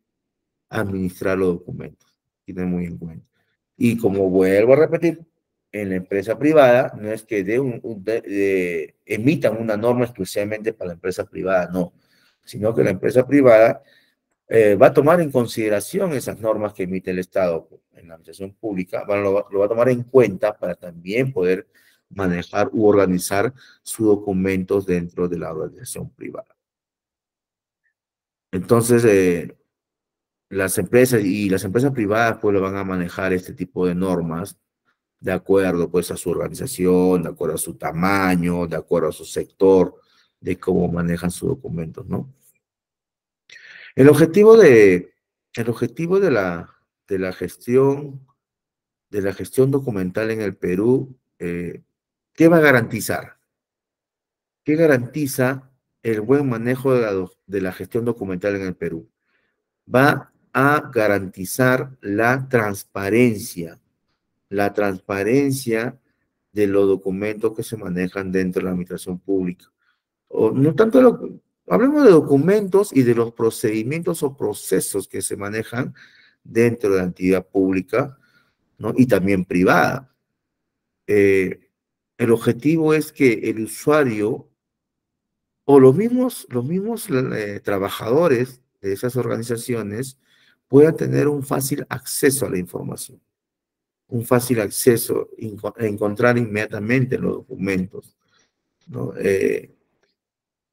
administrar los documentos. Tiene muy en cuenta. Y como vuelvo a repetir, en la empresa privada no es que emitan una norma exclusivamente para la empresa privada, no, sino que la empresa privada va a tomar en consideración esas normas que emite el Estado en la administración pública, lo va a tomar en cuenta para también poder manejar u organizar sus documentos dentro de la organización privada. Entonces, las empresas privadas pues lo van a manejar este tipo de normas de acuerdo pues a su organización, de acuerdo a su tamaño, de acuerdo a su sector, de cómo manejan sus documentos, ¿no? El objetivo de la gestión documental en el Perú, ¿qué va a garantizar? ¿Qué garantiza el buen manejo de la gestión documental en el Perú. Va a garantizar la transparencia de los documentos que se manejan dentro de la administración pública. O, no tanto hablemos de documentos y de los procedimientos o procesos que se manejan dentro de la entidad pública, ¿no? Y también privada. El objetivo es que el usuario o los mismos trabajadores de esas organizaciones puedan tener un fácil acceso a la información, un fácil acceso a encontrar inmediatamente los documentos, ¿no?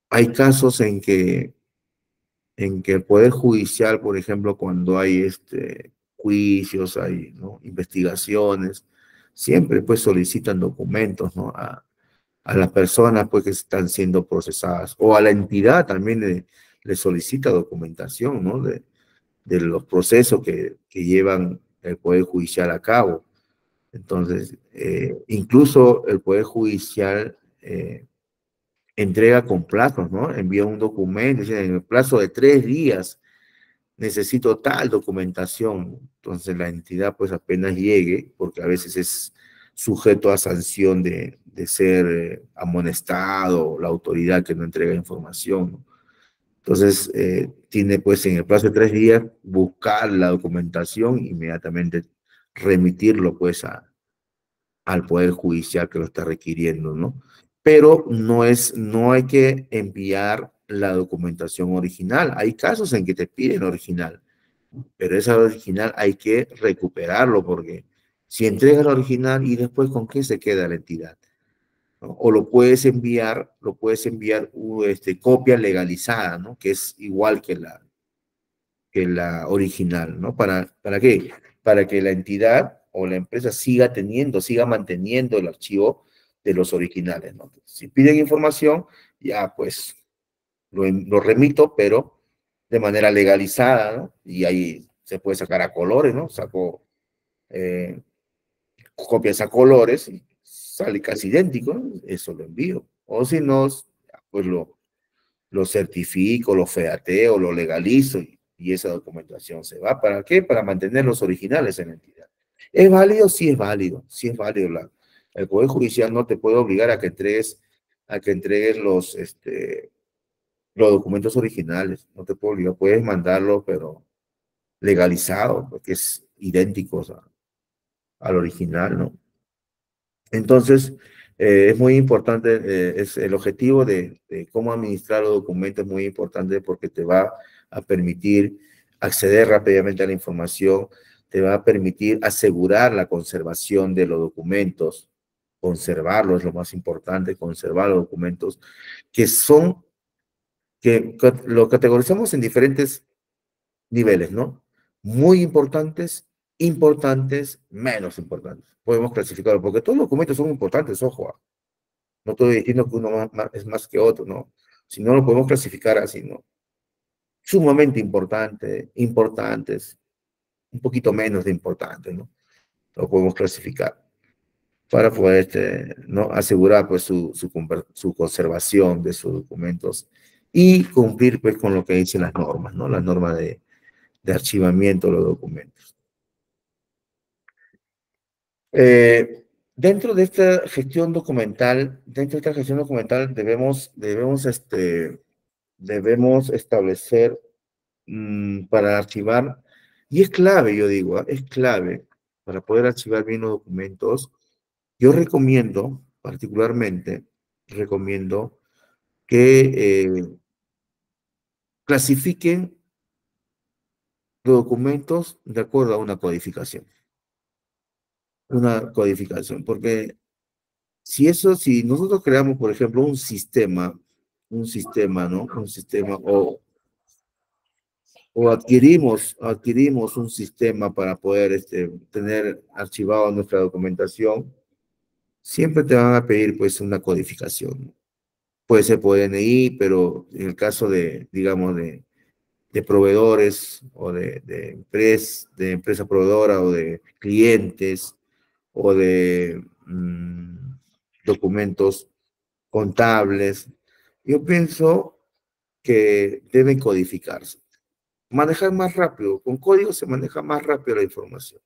Hay casos en que el Poder Judicial, por ejemplo, cuando hay juicios, hay, ¿no?, investigaciones, siempre pues solicitan documentos, ¿no?, a las personas pues que están siendo procesadas, o a la entidad también le solicita documentación, ¿no?, de los procesos que llevan el Poder Judicial a cabo. Entonces, incluso el Poder Judicial entrega con plazos, ¿no? Envía un documento, dice, en el plazo de 3 días necesito tal documentación. Entonces la entidad pues apenas llegue, porque a veces es sujeto a sanción de ser amonestado, la autoridad que no entrega información, ¿no? Entonces tiene pues en el plazo de 3 días buscar la documentación, inmediatamente remitirlo pues al Poder Judicial que lo está requiriendo, ¿no? Pero no hay que enviar la documentación original. Hay casos en que te piden original, pero esa original hay que recuperarlo, porque si entregas la original y después con qué se queda la entidad, ¿no? O lo puedes enviar copia legalizada, ¿no? Que es igual que la original, ¿no? ¿Para qué? Para que la entidad o la empresa siga manteniendo el archivo de los originales, ¿no? Si piden información, ya pues lo remito, pero de manera legalizada, ¿no? Y ahí se puede sacar a colores, ¿no? Saco eh, copias a colores y sale casi idéntico, ¿no? Eso lo envío. O si no, pues lo certifico, lo feateo, lo legalizo y esa documentación se va. ¿Para qué? Para mantener los originales en la entidad. ¿Es válido? Sí es válido. Sí es válido. El Poder Judicial no te puede obligar a que entregues los documentos originales. No te puede obligar. Puedes mandarlo, pero legalizado, porque es idéntico al original, ¿no? Entonces, es muy importante, es el objetivo de cómo administrar los documentos es muy importante, porque te va a permitir acceder rápidamente a la información, te va a permitir asegurar la conservación de los documentos, conservarlos es lo más importante, conservar los documentos, que lo categorizamos en diferentes niveles, ¿no? Muy importantes, importantes, menos importantes. Podemos clasificarlo, porque todos los documentos son importantes, ojo. No estoy diciendo que uno es más que otro, ¿no? Si no, lo podemos clasificar así, ¿no? Sumamente importante, importantes, un poquito menos de importante, ¿no? Lo podemos clasificar para poder ¿no?, asegurar pues su conservación de sus documentos y cumplir pues con lo que dicen las normas, ¿no? Las normas de archivamiento de los documentos. Dentro de esta gestión documental, debemos establecer para archivar, y es clave, yo digo, es clave para poder archivar bien los documentos. Yo particularmente, recomiendo que clasifiquen los documentos de acuerdo a una codificación. Una codificación, porque si nosotros creamos, por ejemplo, un sistema, ¿no? Un sistema, o adquirimos un sistema para poder tener archivado nuestra documentación, siempre te van a pedir pues una codificación. Puede ser por DNI, pero en el caso digamos, de proveedores o de empresa proveedora o de clientes o de documentos contables, yo pienso que deben codificarse. Manejar más rápido, con código se maneja más rápido la información.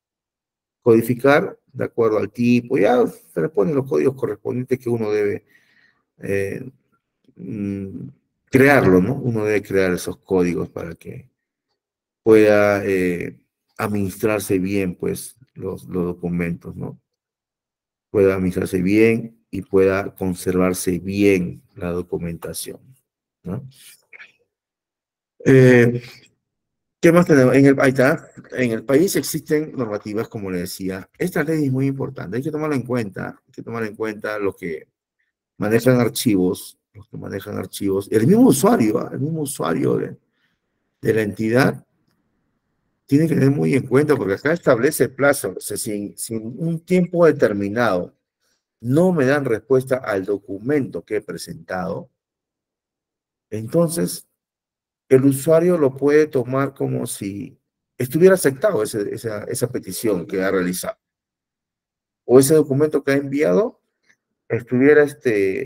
Codificar de acuerdo al tipo, ya se le ponen los códigos correspondientes que uno debe eh, mm, crearlo, ¿no? Uno debe crear esos códigos para que pueda administrarse bien, pues, los documentos, ¿no? Pueda administrarse bien y pueda conservarse bien la documentación, ¿no? Eh, ¿Qué más tenemos? Ahí está. En el país existen normativas, como le decía. Esta ley es muy importante, hay que tomarla en cuenta, hay que tomar en cuenta los que manejan archivos, el mismo usuario, ¿ah? El mismo usuario de la entidad tiene que tener muy en cuenta, porque acá establece el plazo, o sea, sin un tiempo determinado no me dan respuesta al documento que he presentado, entonces el usuario lo puede tomar como si estuviera aceptado esa petición que ha realizado, o ese documento que ha enviado estuviera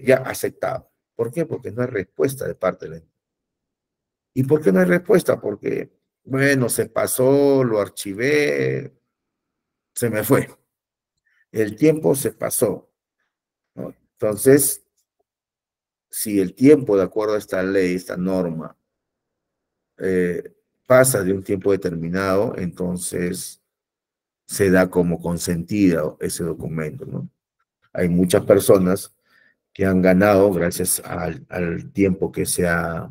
ya aceptado. ¿Por qué? Porque no hay respuesta de parte de la entidad. ¿Y por qué no hay respuesta? Porque, bueno, se pasó, lo archivé, se me fue. El tiempo se pasó, ¿no? Entonces, si el tiempo, de acuerdo a esta ley, esta norma, eh, pasa de un tiempo determinado, entonces se da como consentida ese documento, ¿no? Hay muchas personas que han ganado gracias al tiempo que se ha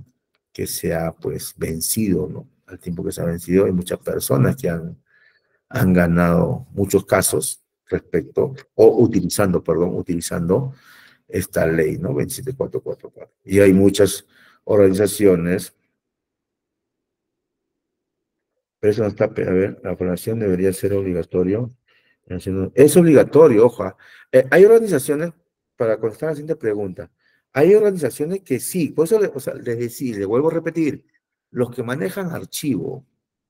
pues vencido, ¿no? Al tiempo que se ha vencido, hay muchas personas que han ganado muchos casos respecto, o utilizando, perdón, utilizando esta ley, ¿no? 27444. Y hay muchas organizaciones, pero eso no está, a ver, la formación debería ser obligatorio. Es obligatorio, ojo. Hay organizaciones, para contestar la siguiente pregunta, hay organizaciones que sí, por eso o sea, les decía, le vuelvo a repetir, los que manejan archivo,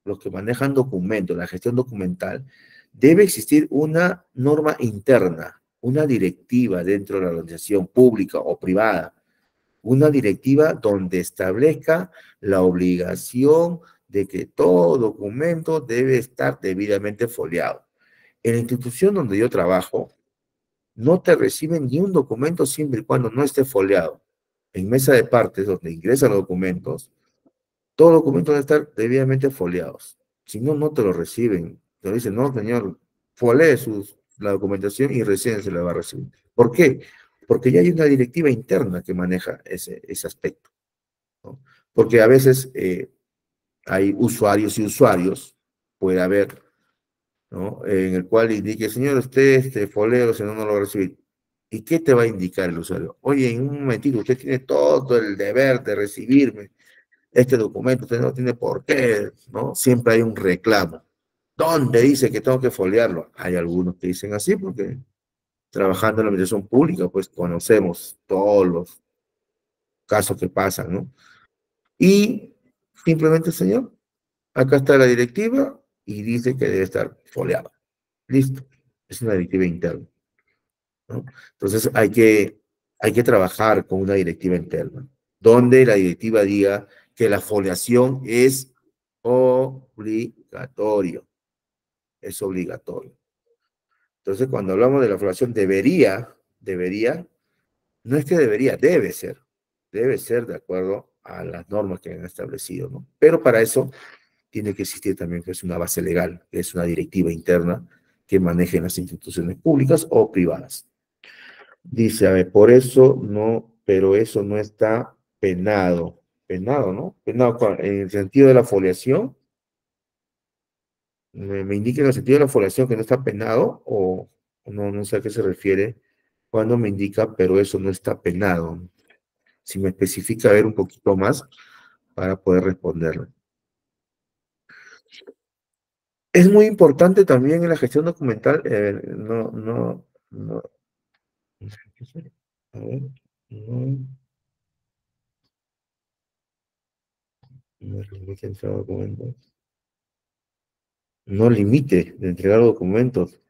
los que manejan documentos, la gestión documental, debe existir una norma interna, una directiva dentro de la organización pública o privada, una directiva donde establezca la obligación de que todo documento debe estar debidamente foliado. En la institución donde yo trabajo, no te reciben ni un documento siempre y cuando no esté foliado. En mesa de partes, donde ingresan los documentos, todos los documentos deben estar debidamente foliados. Si no, no te lo reciben. Te dicen, no, señor, folee la documentación y recién se la va a recibir. ¿Por qué? Porque ya hay una directiva interna que maneja ese aspecto, ¿no? Porque a veces hay usuarios y usuarios, puede haber, ¿no? En el cual indique, señor, usted foleo, si no, no lo va a recibir. ¿Y qué te va a indicar el usuario? Oye, en un momentito, usted tiene todo el deber de recibirme este documento, usted no tiene por qué, ¿no? Siempre hay un reclamo. ¿Dónde dice que tengo que foliarlo? Hay algunos que dicen así porque trabajando en la administración pública, pues conocemos todos los casos que pasan, ¿no? Y simplemente, señor, acá está la directiva y dice que debe estar foliado. Listo. Es una directiva interna, ¿no? Entonces hay que trabajar con una directiva interna, donde la directiva diga que la foliación es obligatorio. Es obligatorio. Entonces, cuando hablamos de la foliación, debería, no es que debería, debe ser de acuerdo a las normas que han establecido, ¿no? Pero para eso tiene que existir también pues, una base legal, que es una directiva interna que maneje las instituciones públicas o privadas. Dice, a ver, por eso no, pero eso no está penado. Penado, ¿no? Penado en el sentido de la foliación. Me indica en el sentido de la foliación que no está penado o no sé a qué se refiere cuando me indica, pero eso no está penado. Si me especifica, a ver un poquito más para poder responderle. Es muy importante también en la gestión documental, no, a ver, no limite entregar documentos. No limite de entregar documentos.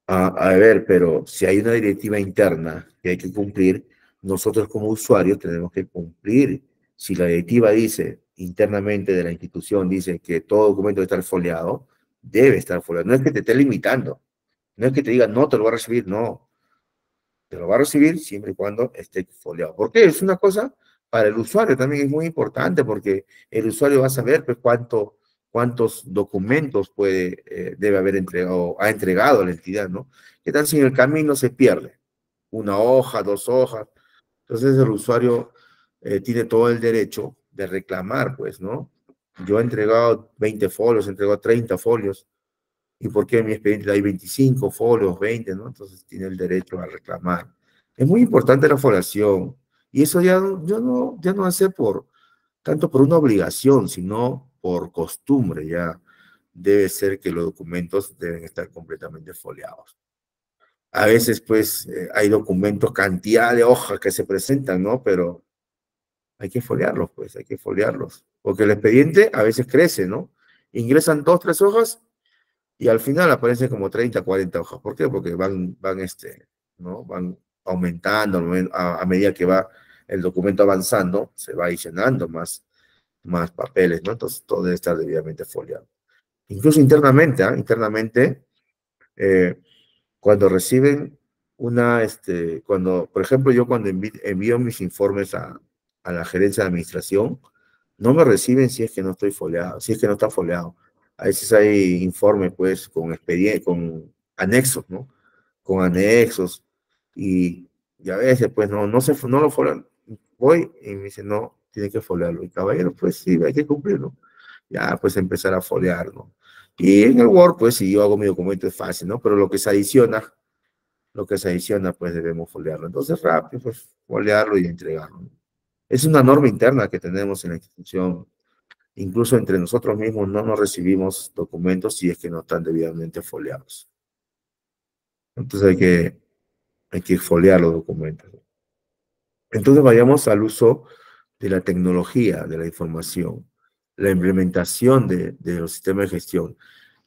A ver, pero si hay una directiva interna que hay que cumplir, nosotros como usuarios tenemos que cumplir. Si la directiva dice, internamente de la institución, dice que todo documento debe estar foliado, debe estar foliado. No es que te esté limitando, no es que te diga, no, te lo va a recibir, no. Te lo va a recibir siempre y cuando esté foliado. ¿Por qué? Es una cosa para el usuario también es muy importante porque el usuario va a saber pues, cuántos documentos debe haber entregado, ha entregado a la entidad, ¿no? ¿Qué tal si en el camino se pierde? Una hoja, dos hojas. Entonces el usuario tiene todo el derecho de reclamar, pues, ¿no? Yo he entregado 20 folios, he entregado 30 folios, ¿y por qué en mi expediente hay 25 folios, 20, ¿no? Entonces tiene el derecho a reclamar. Es muy importante la foliación, y eso ya no hace tanto por una obligación, sino por costumbre, ya debe ser que los documentos deben estar completamente foliados. A veces, pues, hay documentos, cantidad de hojas que se presentan, ¿no? Pero hay que foliarlos, pues, hay que foliarlos. Porque el expediente a veces crece, ¿no? Ingresan dos, tres hojas y al final aparecen como 30, 40 hojas. ¿Por qué? Porque ¿no? Van aumentando a medida que va el documento avanzando, se va adicionando más papeles, ¿no? Entonces todo debe estar debidamente foliado. Incluso internamente, ¿ah? Internamente, eh, cuando reciben por ejemplo, yo cuando envío mis informes a la gerencia de administración, no me reciben si es que no estoy foliado, si es que no está foliado. A veces hay informes, pues, con anexos, ¿no? Con anexos, y a veces, pues, no lo folian. Voy y me dicen, no, tiene que foliarlo. Y caballero, pues sí, hay que cumplirlo. Ya, pues, empezar a foliar, ¿no? Y en el Word, pues, si yo hago mi documento es fácil, ¿no? Pero lo que se adiciona, pues debemos foliarlo. Entonces, rápido, pues, foliarlo y entregarlo, ¿no? Es una norma interna que tenemos en la institución. Incluso entre nosotros mismos no nos recibimos documentos si es que no están debidamente foliados. Entonces hay que foliar los documentos. Entonces vayamos al uso de la tecnología, de la información, la implementación de los sistemas de gestión.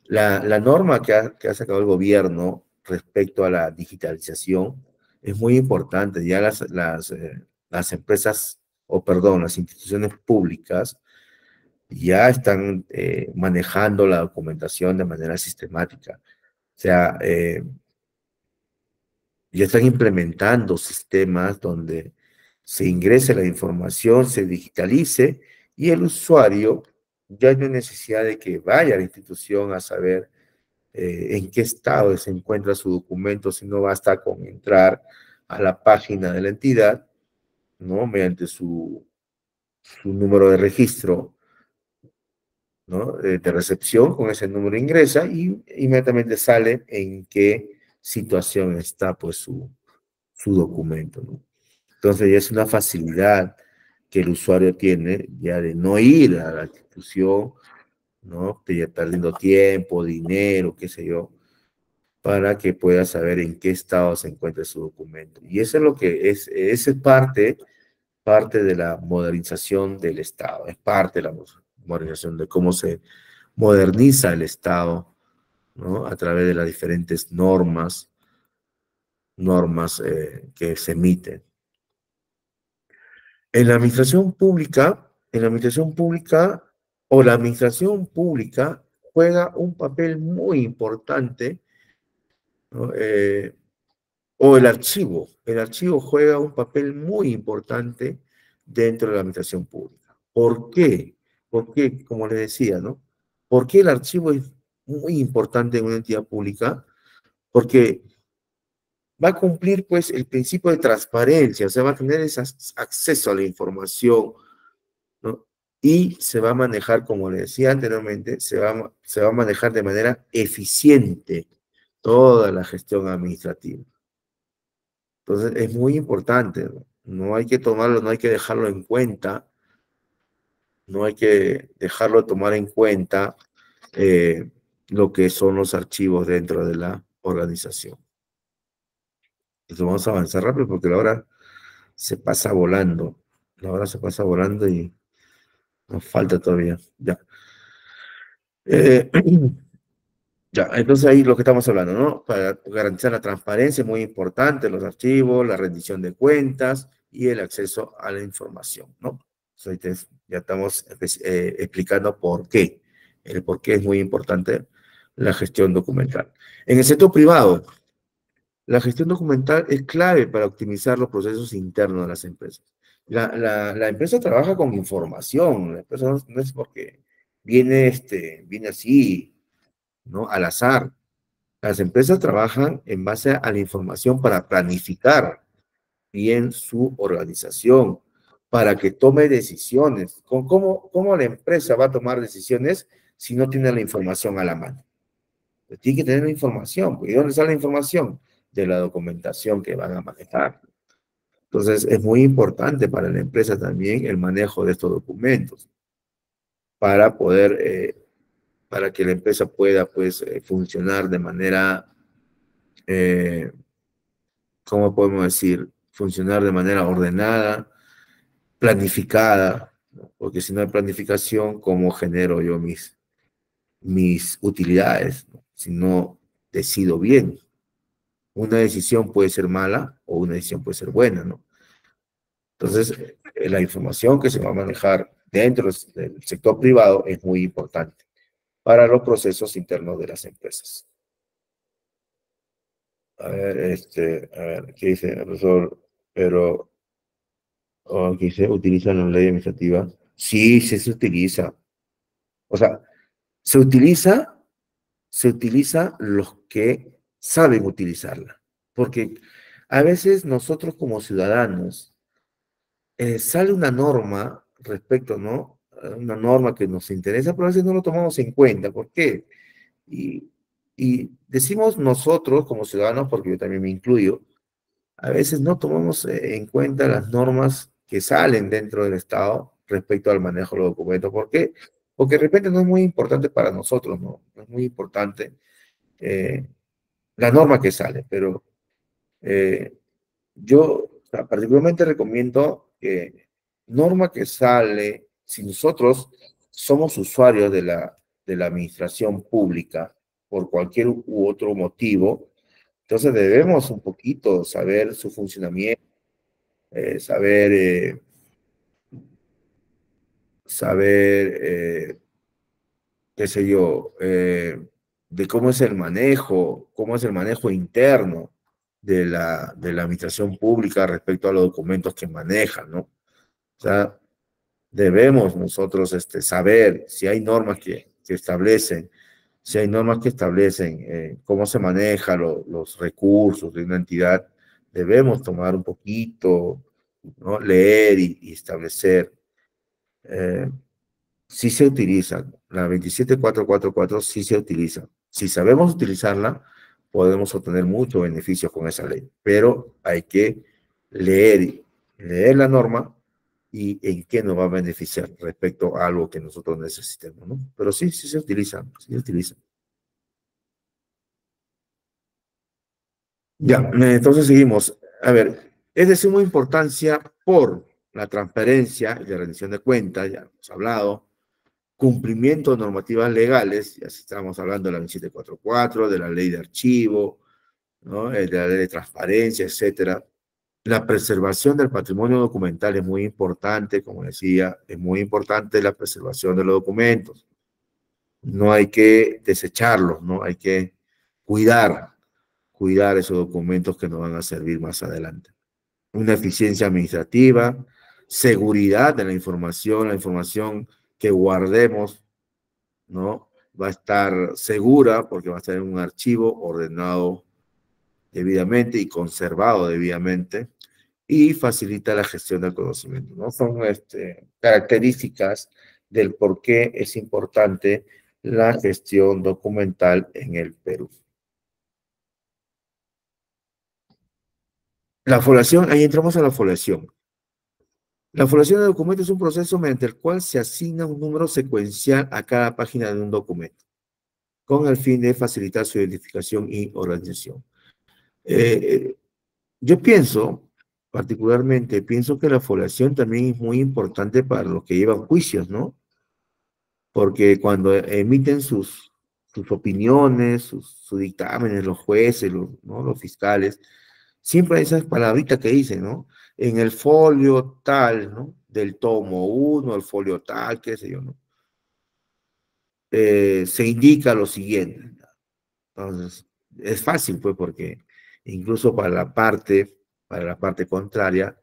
La norma que ha sacado el gobierno respecto a la digitalización es muy importante. Ya las empresas, o perdón, las instituciones públicas ya están manejando la documentación de manera sistemática. O sea, ya están implementando sistemas donde se ingrese la información, se digitalice y el usuario ya no hay necesidad de que vaya a la institución a saber en qué estado se encuentra su documento, sino basta con entrar a la página de la entidad, ¿no? Mediante su número de registro, ¿no? De recepción, con ese número ingresa y inmediatamente sale en qué situación está pues su documento, ¿no? Entonces ya es una facilidad que el usuario tiene ya de no ir a la institución, ¿no? Perdiendo tiempo, dinero, qué sé yo, para que pueda saber en qué estado se encuentra su documento. Y eso es lo que es parte de la modernización del Estado, es parte de la modernización de cómo se moderniza el Estado, ¿no? A través de las diferentes normas que se emiten. En la administración pública o la administración pública juega un papel muy importante, ¿no? O el archivo juega un papel muy importante dentro de la administración pública. ¿Por qué? Porque, como les decía, ¿no? ¿Por qué el archivo es muy importante en una entidad pública? Porque va a cumplir, pues, el principio de transparencia, o sea, va a tener ese acceso a la información, ¿no? Y se va a manejar, como le decía anteriormente, se va a manejar de manera eficiente toda la gestión administrativa. Entonces, es muy importante, ¿no? No hay que tomarlo, no hay que dejarlo en cuenta, no hay que dejarlo tomar en cuenta lo que son los archivos dentro de la organización. Entonces, vamos a avanzar rápido porque la hora se pasa volando. La hora se pasa volando y nos falta todavía. Ya. Eh, ya, entonces ahí lo que estamos hablando, ¿no? Para garantizar la transparencia, muy importante, los archivos, la rendición de cuentas y el acceso a la información, ¿no? Entonces, ya estamos explicando por qué. El por qué es muy importante la gestión documental. En el sector privado, la gestión documental es clave para optimizar los procesos internos de las empresas. La empresa trabaja con información, la empresa no es porque viene así, ¿no? Al azar. Las empresas trabajan en base a la información para planificar bien su organización, para que tome decisiones. ¿Cómo la empresa va a tomar decisiones si no tiene la información a la mano? Pues tiene que tener la información. ¿Y dónde sale la información? De la documentación que van a manejar. Entonces, es muy importante para la empresa también el manejo de estos documentos para para que la empresa pueda, pues, funcionar de manera, eh, ¿cómo podemos decir? Funcionar de manera ordenada, planificada, ¿no? Porque si no hay planificación, ¿cómo genero yo mis utilidades, ¿no? Si no decido bien? Una decisión puede ser mala o una decisión puede ser buena, ¿no? Entonces, la información que se va a manejar dentro del sector privado es muy importante para los procesos internos de las empresas. A ver, ¿qué dice el profesor? Pero, ¿qué dice? ¿Utilizan la ley administrativa? Sí, sí se utiliza. O sea, se utiliza los que saben utilizarla. Porque a veces nosotros como ciudadanos sale una norma respecto, ¿no? Una norma que nos interesa, pero a veces no lo tomamos en cuenta. ¿Por qué? Y, y decimos nosotros como ciudadanos, porque yo también me incluyo, a veces no tomamos en cuenta las normas que salen dentro del Estado respecto al manejo de los documentos. ¿Por qué? Porque de repente no es muy importante para nosotros, ¿no? No es muy importante eh, la norma que sale, pero eh, yo o sea, particularmente recomiendo que norma que sale, si nosotros somos usuarios de la administración pública por cualquier u otro motivo, entonces debemos un poquito saber su funcionamiento, saber, qué sé yo, de cómo es el manejo interno de la administración pública respecto a los documentos que manejan, ¿no? O sea, debemos nosotros saber si hay normas que establecen, si hay normas que establecen cómo se manejan los recursos de una entidad, debemos tomar un poquito, ¿no? Leer y establecer. Eh, sí se utiliza, la 27444 sí se utiliza. Si sabemos utilizarla, podemos obtener muchos beneficios con esa ley, pero hay que leer, leer la norma y en qué nos va a beneficiar respecto a algo que nosotros necesitemos, ¿no? Pero sí, sí se utiliza, sí se utiliza. Ya, entonces seguimos. A ver, es de suma importancia por la transparencia y la rendición de cuentas, ya hemos hablado, cumplimiento de normativas legales, ya estamos hablando de la 2744, de la ley de archivo, ¿no? De la ley de transparencia, etcétera. La preservación del patrimonio documental es muy importante, como decía, es muy importante la preservación de los documentos. No hay que desecharlos, ¿no? Hay que cuidar, cuidar esos documentos que nos van a servir más adelante. Una eficiencia administrativa, seguridad de la información que guardemos, ¿no? Va a estar segura porque va a estar en un archivo ordenado debidamente y conservado debidamente y facilita la gestión del conocimiento, ¿no? Son características del por qué es importante la gestión documental en el Perú. La foliación, ahí entramos a la foliación. La foliación de documentos es un proceso mediante el cual se asigna un número secuencial a cada página de un documento, con el fin de facilitar su identificación y organización. Eh, yo pienso que la foliación también es muy importante para los que llevan juicios, ¿no? Porque cuando emiten sus opiniones, sus dictámenes, los jueces, ¿no? Los fiscales, siempre hay esas palabritas que dicen, ¿no? En el folio tal, ¿no? del tomo 1, el folio tal, qué sé yo, ¿no? Se indica lo siguiente. Entonces, es fácil, pues, porque incluso para la parte contraria,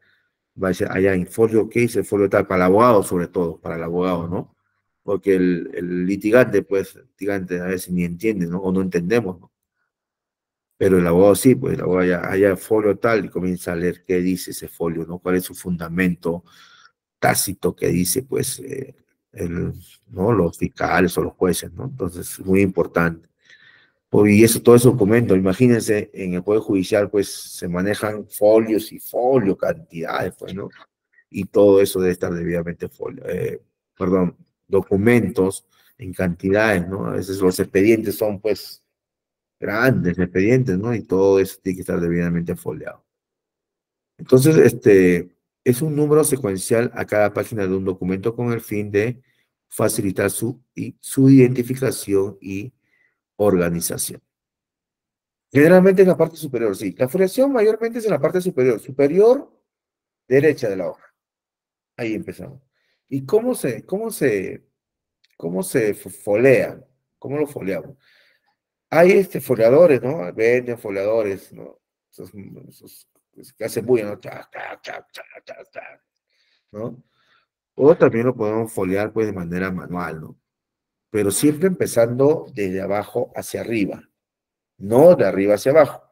va a ser allá en folio qué dice, folio tal, para el abogado sobre todo, para el abogado, ¿no? Porque el litigante, pues, litigante a veces ni entiende, ¿no? O no entendemos, ¿no? Pero el abogado sí, pues el abogado allá folio tal y comienza a leer qué dice ese folio, ¿no? ¿Cuál es su fundamento tácito que dice, pues, el, ¿no? Los fiscales o los jueces, ¿no? Entonces, muy importante. Y eso, todo ese documento, imagínense, en el Poder Judicial, pues, se manejan folios y folios, cantidades, pues, ¿no? Y todo eso debe estar debidamente perdón, documentos en cantidades, ¿no? A veces los expedientes son, pues, grandes expedientes, ¿no? Y todo eso tiene que estar debidamente foliado. Entonces, es un número secuencial a cada página de un documento con el fin de facilitar su identificación y organización. Generalmente en la parte superior, sí. La foliación mayormente es en la parte superior derecha de la hoja. Ahí empezamos. ¿Y cómo se folea? ¿Cómo lo foliamos? Hay foliadores, ¿no? Venden foliadores, ¿no? Esos que hacen bulla, ¿no? Cha, cha, cha, cha, cha, cha, ¿no? O también lo podemos foliar, pues, de manera manual, ¿no? Pero siempre empezando desde abajo hacia arriba, no de arriba hacia abajo,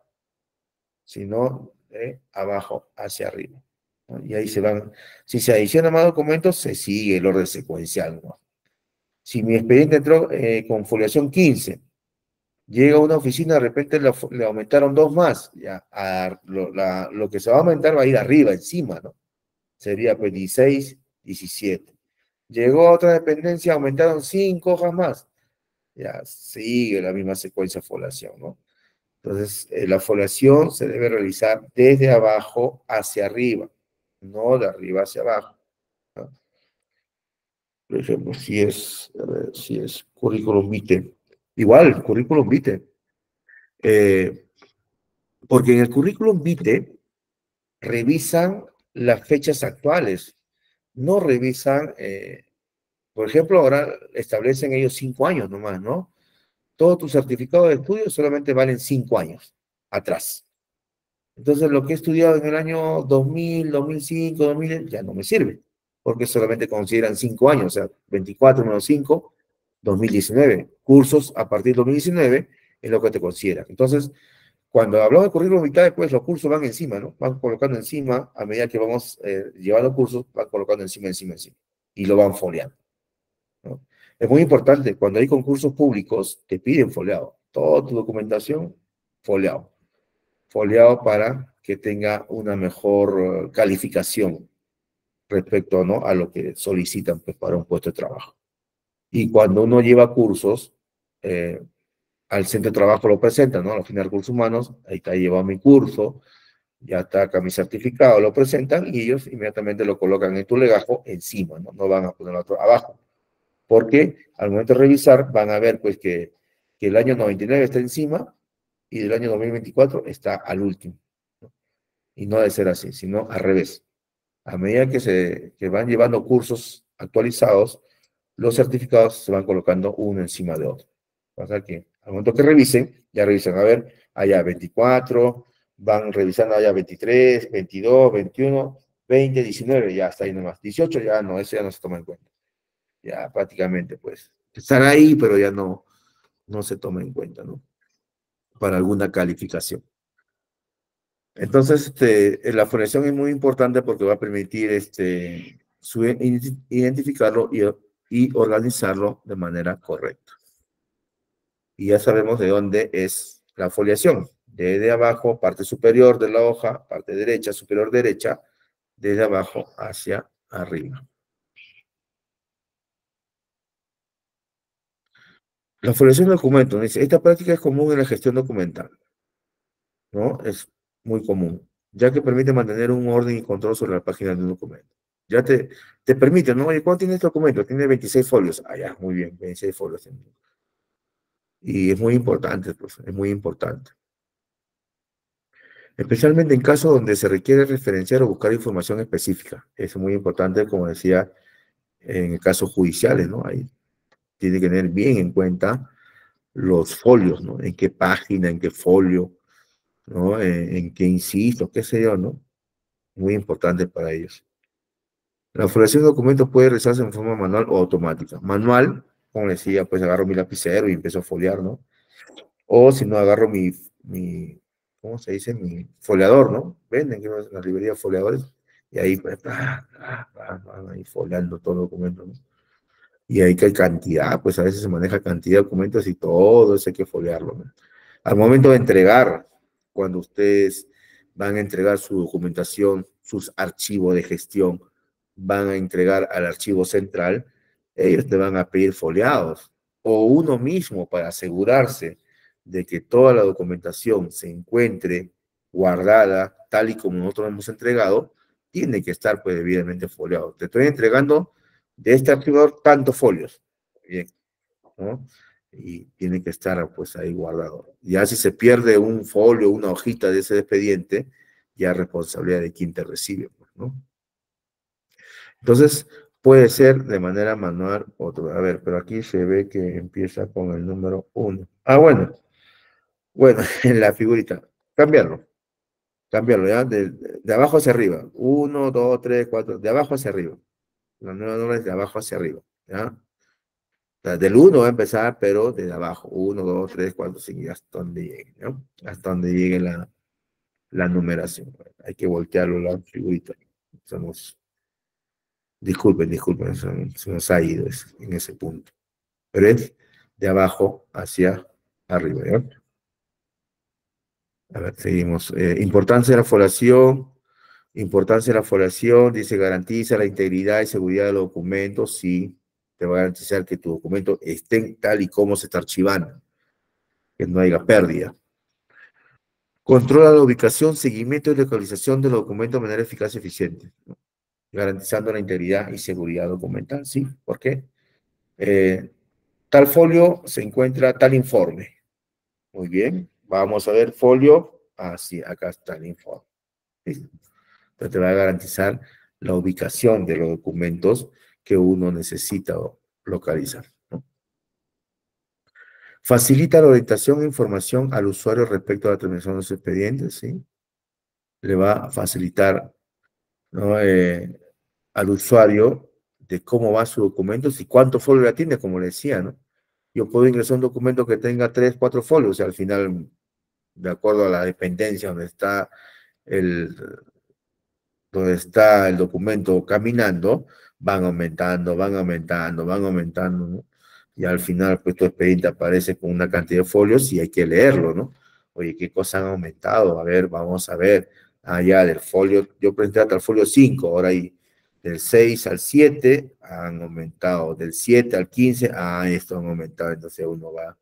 sino de abajo hacia arriba, ¿no? Y ahí se van, si se adicionan más documentos, se sigue el orden secuencial, ¿no? Si mi expediente entró con foliación 15, llega a una oficina, de repente le aumentaron dos más, ya, lo que se va a aumentar va a ir arriba, encima, ¿no? Sería pues 16, 17. Llegó a otra dependencia, aumentaron 5 hojas más, ya sigue la misma secuencia de foliación, ¿no? Entonces, la foliación se debe realizar desde abajo hacia arriba, no de arriba hacia abajo, ¿no? Por ejemplo, si es currículum vitae, igual, currículum vitae, eh, porque en el currículum vitae revisan las fechas actuales, no revisan, por ejemplo, ahora establecen ellos 5 años nomás, ¿no? Todo tu certificado de estudio solamente valen 5 años atrás. Entonces, lo que he estudiado en el año 2000, 2005, 2000, ya no me sirve, porque solamente consideran 5 años, o sea, 24 menos 5, 2019. Cursos a partir de 2019 es lo que te consideran. Entonces, cuando hablamos de currículum vitae, pues los cursos van encima, ¿no? Van colocando encima, a medida que vamos llevando cursos, van colocando encima, encima, encima, y lo van foliando, ¿no? Es muy importante, cuando hay concursos públicos, te piden foliado. Toda tu documentación, foliado. Foliado para que tenga una mejor calificación respecto, ¿no? A lo que solicitan, pues, para un puesto de trabajo. Y cuando uno lleva cursos, al centro de trabajo lo presenta, ¿no? A la oficina de recursos humanos, ahí está, llevado mi curso, ya está acá mi certificado, lo presentan y ellos inmediatamente lo colocan en tu legajo encima, ¿no? No van a ponerlo abajo. Porque al momento de revisar van a ver, pues, que el año 99 está encima y del año 2024 está al último, ¿no? Y no debe ser así, sino al revés. A medida que van llevando cursos actualizados, los certificados se van colocando uno encima de otro. Pasa que al momento que revisen, ya revisan, a ver, allá 24, van revisando allá 23, 22, 21, 20, 19, ya está ahí nomás. 18 ya no, eso ya no se toma en cuenta. Ya prácticamente, pues, están ahí, pero ya no se toma en cuenta, ¿no? Para alguna calificación. Entonces, la forensión es muy importante porque va a permitir identificarlo y organizarlo de manera correcta. Y ya sabemos de dónde es la foliación. Desde abajo, parte superior de la hoja, parte derecha, superior derecha, desde abajo hacia arriba. La foliación de documentos. Dice, esta práctica es común en la gestión documental, ¿no? Es muy común, ya que permite mantener un orden y control sobre la página de un documento. Ya te permite, ¿no? Oye, ¿cuánto tiene este documento? Tiene 26 folios. Ah, ya, muy bien, 26 folios. Y es muy importante, pues, es muy importante. especialmente en casos donde se requiere referenciar o buscar información específica. Es muy importante, como decía, en casos judiciales, ¿no? Ahí tiene que tener bien en cuenta los folios, ¿no? En qué página, en qué folio, ¿no? En qué insisto, qué sé yo, ¿no? Muy importante para ellos. La formación de documentos puede realizarse en forma manual o automática. Manual, como decía, pues agarro mi lapicero y empiezo a foliar, ¿no? O si no, agarro ¿cómo se dice? Mi foliador, ¿no? Venden que en las librerías foliadores y ahí, pues, ahí foliando todo el documento, ¿no? Y ahí que hay cantidad, pues a veces se maneja cantidad de documentos y todo eso hay que foliarlo, ¿no? Al momento de entregar, cuando ustedes van a entregar su documentación, sus archivos de gestión, van a entregar al archivo central, ellos te van a pedir foliados o uno mismo para asegurarse de que toda la documentación se encuentre guardada tal y como nosotros hemos entregado, tiene que estar pues debidamente foliado. Te estoy entregando de este archivador tantos folios. Bien, ¿no? Y tiene que estar pues ahí guardado. Ya si se pierde un folio, una hojita de ese expediente, ya es responsabilidad de quien te recibe, pues, ¿no? Entonces, puede ser de manera manual otro. A ver, pero aquí se ve que empieza con el número 1. Ah, bueno, en la figurita. Cambiarlo, cambiarlo, ¿ya? De abajo hacia arriba. 1, 2, 3, 4, de abajo hacia arriba. La nueva norma es de abajo hacia arriba, ¿ya? Sea, del 1 va a empezar, pero desde abajo. 1, 2, 3, 4, 5, hasta donde llegue, ¿no? Hasta donde llegue la numeración. Hay que voltearlo la figurita. Somos, disculpen, se nos ha ido en ese punto. Pero es de abajo hacia arriba, ¿ya? A ver, seguimos. Importancia de la foliación. Importancia de la foliación, dice, garantiza la integridad y seguridad de los documentos. Sí, te va a garantizar que tu documento esté tal y como se está archivando, que no haya pérdida. Controla la ubicación, seguimiento y localización de los documentos de manera eficaz y eficiente, ¿no? Garantizando la integridad y seguridad documental. ¿Sí? ¿Por qué? Tal folio se encuentra tal informe. Muy bien. Vamos a ver folio. Ah, sí, acá está el informe. ¿Listo? Entonces te va a garantizar la ubicación de los documentos que uno necesita localizar, ¿no? Facilita la orientación e información al usuario respecto a la terminación de los expedientes, ¿sí? Le va a facilitar, ¿no? Al usuario de cómo va su documento y cuántos folios tiene, como le decía, ¿no? Yo puedo ingresar un documento que tenga 3, 4 folios, y al final, de acuerdo a la dependencia el, donde está el documento caminando, van aumentando, ¿no? Y al final, pues tu expediente aparece con una cantidad de folios y hay que leerlo, ¿no? Oye, ¿qué cosas han aumentado? A ver, vamos a ver. Ah, ya, del folio, yo presenté hasta el folio 5, ahora hay del 6 al 7 han aumentado, del 7 al 15, esto han aumentado, entonces uno va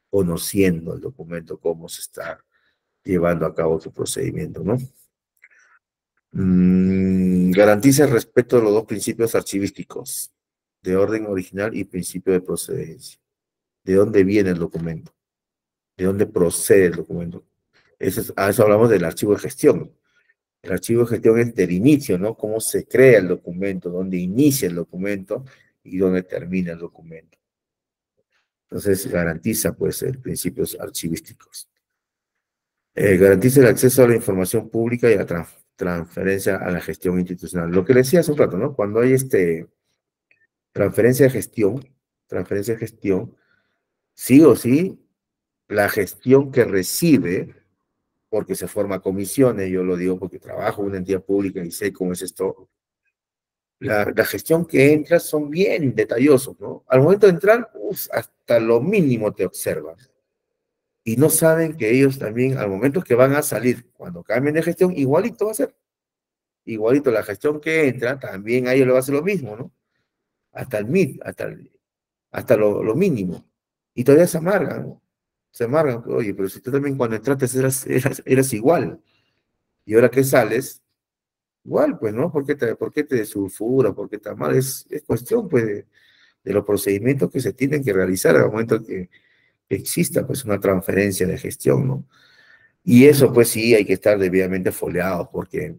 conociendo el documento, cómo se está llevando a cabo su procedimiento, ¿no? Garantiza el respeto de los dos principios archivísticos, de orden original y principio de procedencia. ¿De dónde viene el documento? ¿De dónde procede el documento? A eso hablamos del archivo de gestión. El archivo de gestión es del inicio, ¿no? Cómo se crea el documento, dónde inicia el documento y dónde termina el documento. Entonces, garantiza, pues, principios archivísticos. Garantiza el acceso a la información pública y a la transferencia a la gestión institucional. Lo que le decía hace un rato, ¿no? Cuando hay transferencia de gestión, sí o sí, la gestión que recibe, porque se forma comisiones, yo lo digo porque trabajo en una entidad pública y sé cómo es esto, la gestión que entra son bien detallosos, ¿no? Al momento de entrar, hasta lo mínimo te observan. Y no saben que ellos también, al momento que van a salir, cuando cambien de gestión, igualito va a ser. Igualito la gestión que entra, también a ellos le va a hacer lo mismo, ¿no? Hasta el MIT, hasta lo mínimo. Y todavía se amargan, ¿no? Se amargan. Oye, pero si tú también cuando entraste eras igual. Y ahora que sales, igual, pues, ¿no? ¿Por qué te sulfura? ¿Por qué está mal? Es cuestión, pues, de los procedimientos que se tienen que realizar al momento que exista, pues, una transferencia de gestión, ¿no? Y eso pues sí hay que estar debidamente foliado porque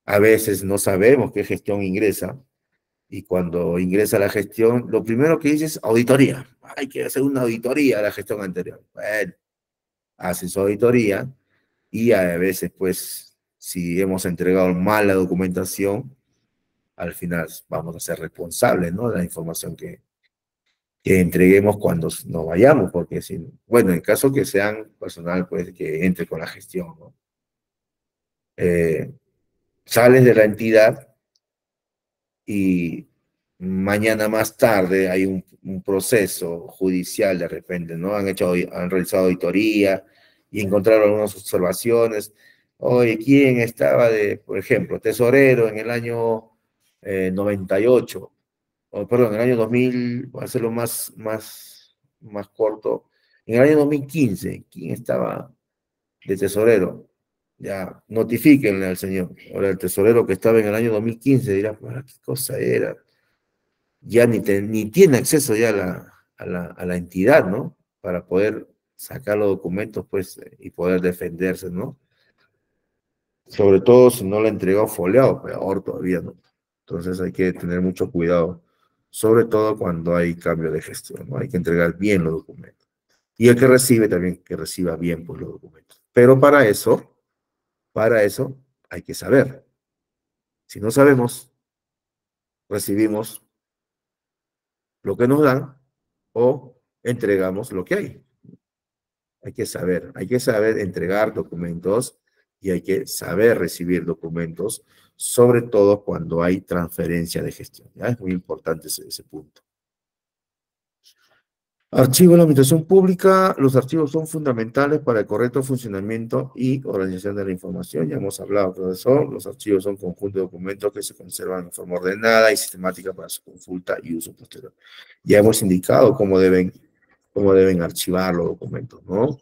a veces no sabemos qué gestión ingresa y cuando ingresa la gestión, lo primero que dice es auditoría. Hay que hacer una auditoría a la gestión anterior. Bueno, hacen su auditoría y a veces pues si hemos entregado mal la documentación, al final vamos a ser responsables, ¿no? De la información que entreguemos cuando nos vayamos, porque si, bueno, en caso que sean personal, pues que entre con la gestión, ¿no? Eh, Sales de la entidad y mañana más tarde hay un proceso judicial de repente, ¿no? Han realizado auditoría y encontraron algunas observaciones. Oye, ¿quién estaba de, por ejemplo, tesorero en el año 98? O, perdón, en el año 2000, voy a hacerlo más corto, en el año 2015, ¿quién estaba de tesorero? Ya, notifíquenle al señor. Ahora, el tesorero que estaba en el año 2015 dirá, "Ah, ¿qué cosa era?". Ya ni tiene acceso ya a la entidad, ¿no? Para poder sacar los documentos, pues, y poder defenderse, ¿no? Sobre todo si no lo ha entregado foliado, peor todavía, ¿no? Entonces hay que tener mucho cuidado, sobre todo cuando hay cambio de gestión, ¿no? Hay que entregar bien los documentos. Y el que recibe también que reciba bien, pues, los documentos. Pero para eso hay que saber. Si no sabemos, recibimos lo que nos dan o entregamos lo que hay. Hay que saber entregar documentos y hay que saber recibir documentos, sobre todo cuando hay transferencia de gestión. ¿Ya? Es muy importante ese punto. Archivo de la Administración Pública. Los archivos son fundamentales para el correcto funcionamiento y organización de la información. Ya hemos hablado, profesor. Los archivos son conjuntos de documentos que se conservan en forma ordenada y sistemática para su consulta y uso posterior. Ya hemos indicado cómo deben archivar los documentos, ¿no?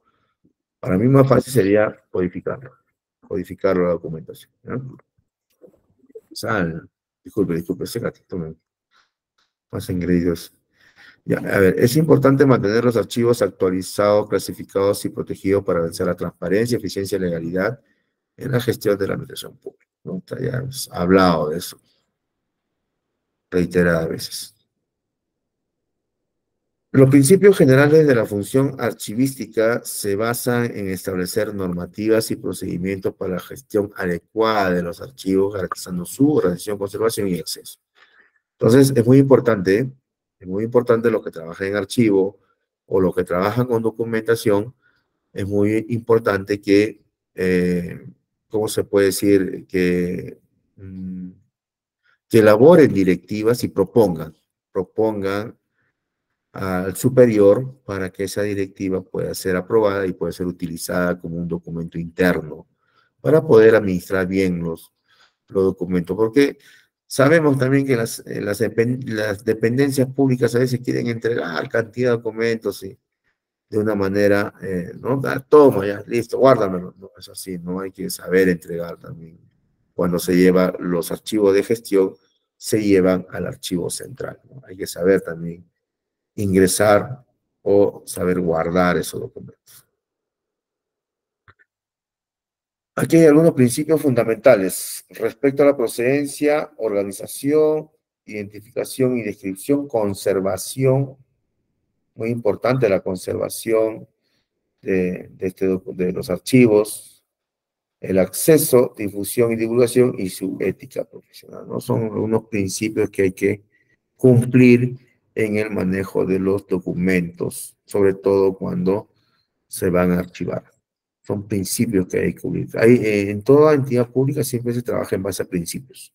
Para mí más fácil sería codificar la documentación, ¿no? Sal, disculpe, ese gatito me pasa ingredientes. Ya, a ver, es importante mantener los archivos actualizados, clasificados y protegidos para vencer la transparencia, eficiencia y legalidad en la gestión de la administración pública, ¿no? Ya hemos hablado de eso reiteradas veces. Los principios generales de la función archivística se basan en establecer normativas y procedimientos para la gestión adecuada de los archivos, garantizando su organización, conservación y acceso. Entonces, es muy importante los que trabajan en archivo o los que trabajan con documentación, es muy importante que, ¿cómo se puede decir? Que elaboren directivas y propongan al superior para que esa directiva pueda ser aprobada y pueda ser utilizada como un documento interno para poder administrar bien los documentos. Porque sabemos también que las dependencias públicas a veces quieren entregar cantidad de documentos y de una manera, ¿no? Toma, ya, listo, guárdamelo. No es así, ¿no? Hay que saber entregar también. Cuando se lleva los archivos de gestión, se llevan al archivo central, ¿no? Hay que saber también ingresar o saber guardar esos documentos. Aquí hay algunos principios fundamentales respecto a la procedencia, organización, identificación y descripción, conservación, muy importante la conservación de los archivos, el acceso, difusión y divulgación y su ética profesional, ¿no? Son unos principios que hay que cumplir en el manejo de los documentos, sobre todo cuando se van a archivar. Son principios que hay que cumplir. En toda entidad pública siempre se trabaja en base a principios.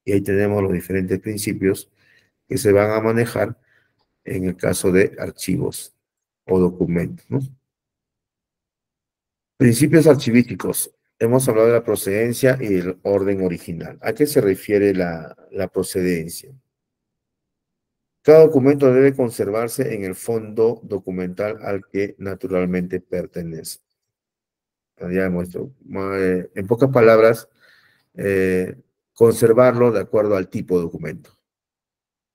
Y ahí tenemos los diferentes principios que se van a manejar en el caso de archivos o documentos, ¿no? Principios archivísticos. Hemos hablado de la procedencia y el orden original. ¿A qué se refiere la procedencia? Cada documento debe conservarse en el fondo documental al que naturalmente pertenece. Ya hemos dicho, en pocas palabras, conservarlo de acuerdo al tipo de documento,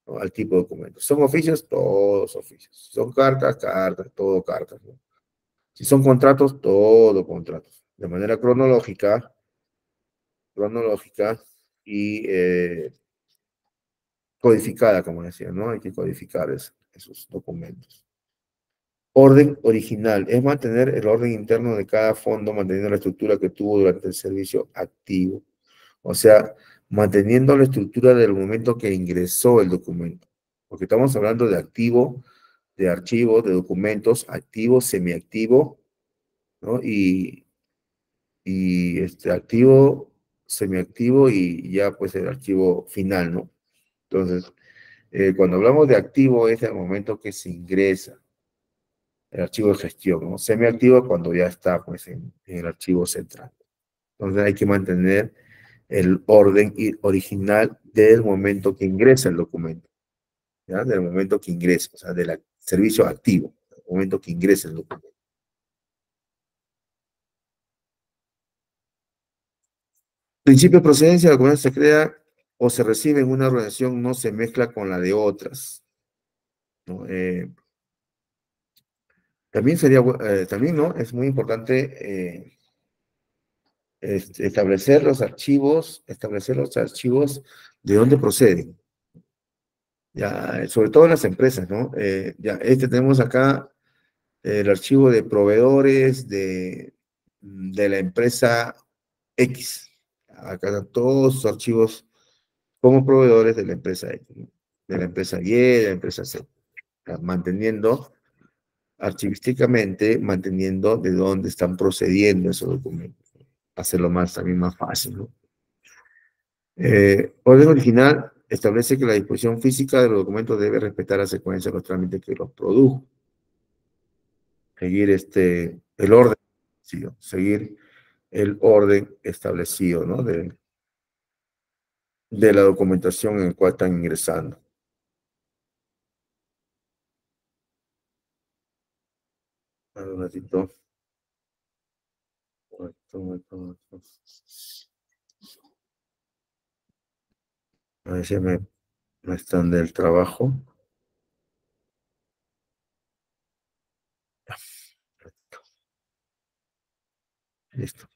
¿no? Al tipo de documento. ¿Son oficios? Todos oficios. ¿Son cartas? Cartas, todo cartas, ¿no? Si son contratos, todo contratos. De manera cronológica y codificada, como decía, ¿no? Hay que codificar esos documentos. Orden original es mantener el orden interno de cada fondo, manteniendo la estructura que tuvo durante el servicio activo. O sea, manteniendo la estructura del momento que ingresó el documento. Porque estamos hablando de activo, de archivo, de documentos, activo, semiactivo, ¿no? Y activo, semiactivo y ya pues el archivo final, ¿no? Entonces, cuando hablamos de activo es el momento que se ingresa el archivo de gestión, ¿no? Semiactivo cuando ya está pues en el archivo central. Entonces hay que mantener el orden original del momento que ingresa el documento, ¿ya? Del momento que ingresa, o sea, del servicio activo, del momento que ingresa el documento. Principio de procedencia, el documento se crea o se recibe en una organización, no se mezcla con la de otras, ¿no? También sería, también, ¿no? Es muy importante establecer los archivos de dónde proceden. Ya, sobre todo en las empresas, ¿no? Ya, tenemos acá el archivo de proveedores de la empresa X. Acá están todos sus archivos como proveedores de la empresa X, ¿no? De la empresa Y, de la empresa Z. Manteniendo archivísticamente, manteniendo de dónde están procediendo esos documentos. Hacerlo también más fácil, ¿no? Orden original establece que la disposición física de los documentos debe respetar la secuencia de los trámites que los produjo. Seguir el orden, sí, seguir el orden establecido, ¿no? De la documentación en la cual están ingresando. Un ratito. A ver si me están del trabajo. Listo.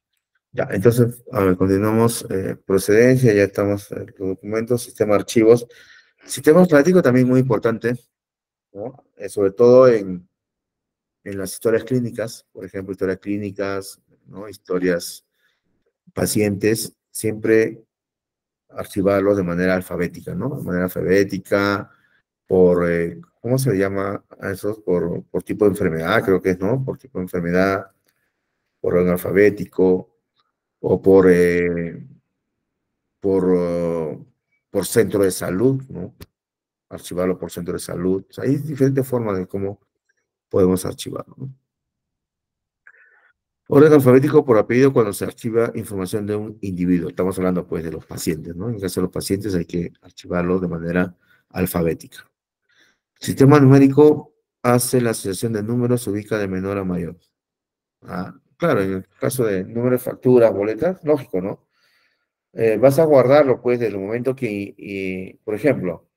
Ya, entonces, a ver, continuamos. Procedencia, ya estamos en los documentos, sistema de archivos. Sistema automático también muy importante, ¿no? Sobre todo en las historias clínicas, por ejemplo, historias clínicas, ¿no? Historias pacientes, siempre archivarlos de manera alfabética, ¿no? De manera alfabética, ¿cómo se le llama a esos? Por tipo de enfermedad, creo que es, ¿no? Por tipo de enfermedad, por orden alfabético, o por centro de salud, ¿no? Archivarlo por centro de salud. O sea, hay diferentes formas de cómo podemos archivarlo, ¿no? Orden alfabético por apellido cuando se archiva información de un individuo. Estamos hablando, pues, de los pacientes, ¿no? En el caso de los pacientes hay que archivarlo de manera alfabética. Sistema numérico hace la asociación de números, se ubica de menor a mayor. Claro, en el caso de números, facturas, boletas, lógico, ¿no? Vas a guardarlo, pues, del momento por ejemplo,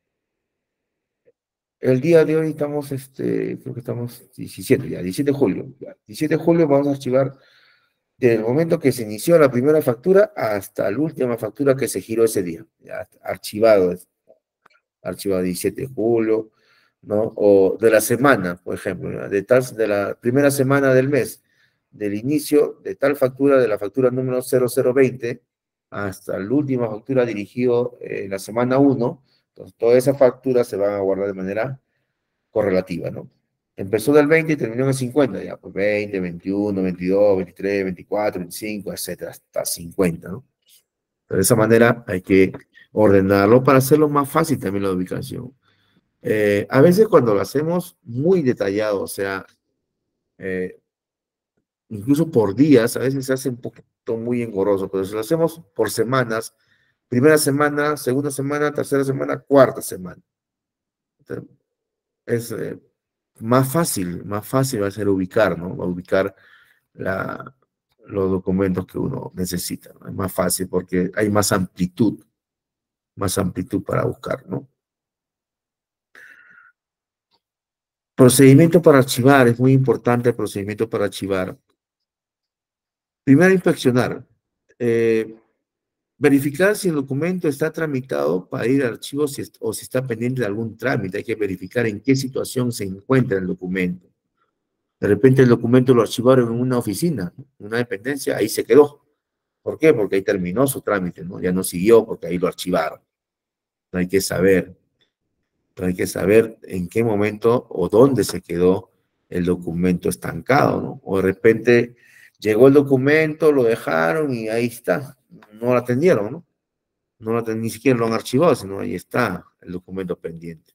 el día de hoy estamos, creo que estamos 17 ya, 17 de julio. Ya. 17 de julio vamos a archivar desde el momento que se inició la primera factura hasta la última factura que se giró ese día. Ya, archivado 17 de julio, ¿no? O de la semana, por ejemplo, ¿no? De la primera semana del mes, del inicio de tal factura, de la factura número 0020, hasta la última factura dirigido en la semana 1, entonces todas esas facturas se van a guardar de manera correlativa, ¿no? Empezó del 20 y terminó en el 50, ya, pues 20, 21, 22, 23, 24, 25, etcétera, hasta 50, ¿no? De esa manera hay que ordenarlo para hacerlo más fácil también la ubicación. A veces cuando lo hacemos muy detallado, o sea, eh, incluso por días, a veces se hace un poquito muy engorroso, pero si lo hacemos por semanas, primera semana, segunda semana, tercera semana, cuarta semana. Entonces, es más fácil va a ser ubicar, ¿no? Va a ubicar la, los documentos que uno necesita, ¿no? Es más fácil porque hay más amplitud para buscar, ¿no? Procedimiento para archivar, es muy importante el procedimiento para archivar. Primero, inspeccionar. Eh, Verificar si el documento está tramitado para ir al archivo o si está pendiente de algún trámite. Hay que verificar en qué situación se encuentra el documento. De repente el documento lo archivaron en una oficina, en una dependencia, ahí se quedó. ¿Por qué? Porque ahí terminó su trámite, ¿no? Ya no siguió porque ahí lo archivaron. Hay que saber, hay que saber en qué momento o dónde se quedó el documento estancado, ¿no? O de repente llegó el documento, lo dejaron y ahí está. No lo atendieron, ¿no? Ni siquiera lo han archivado, sino ahí está el documento pendiente.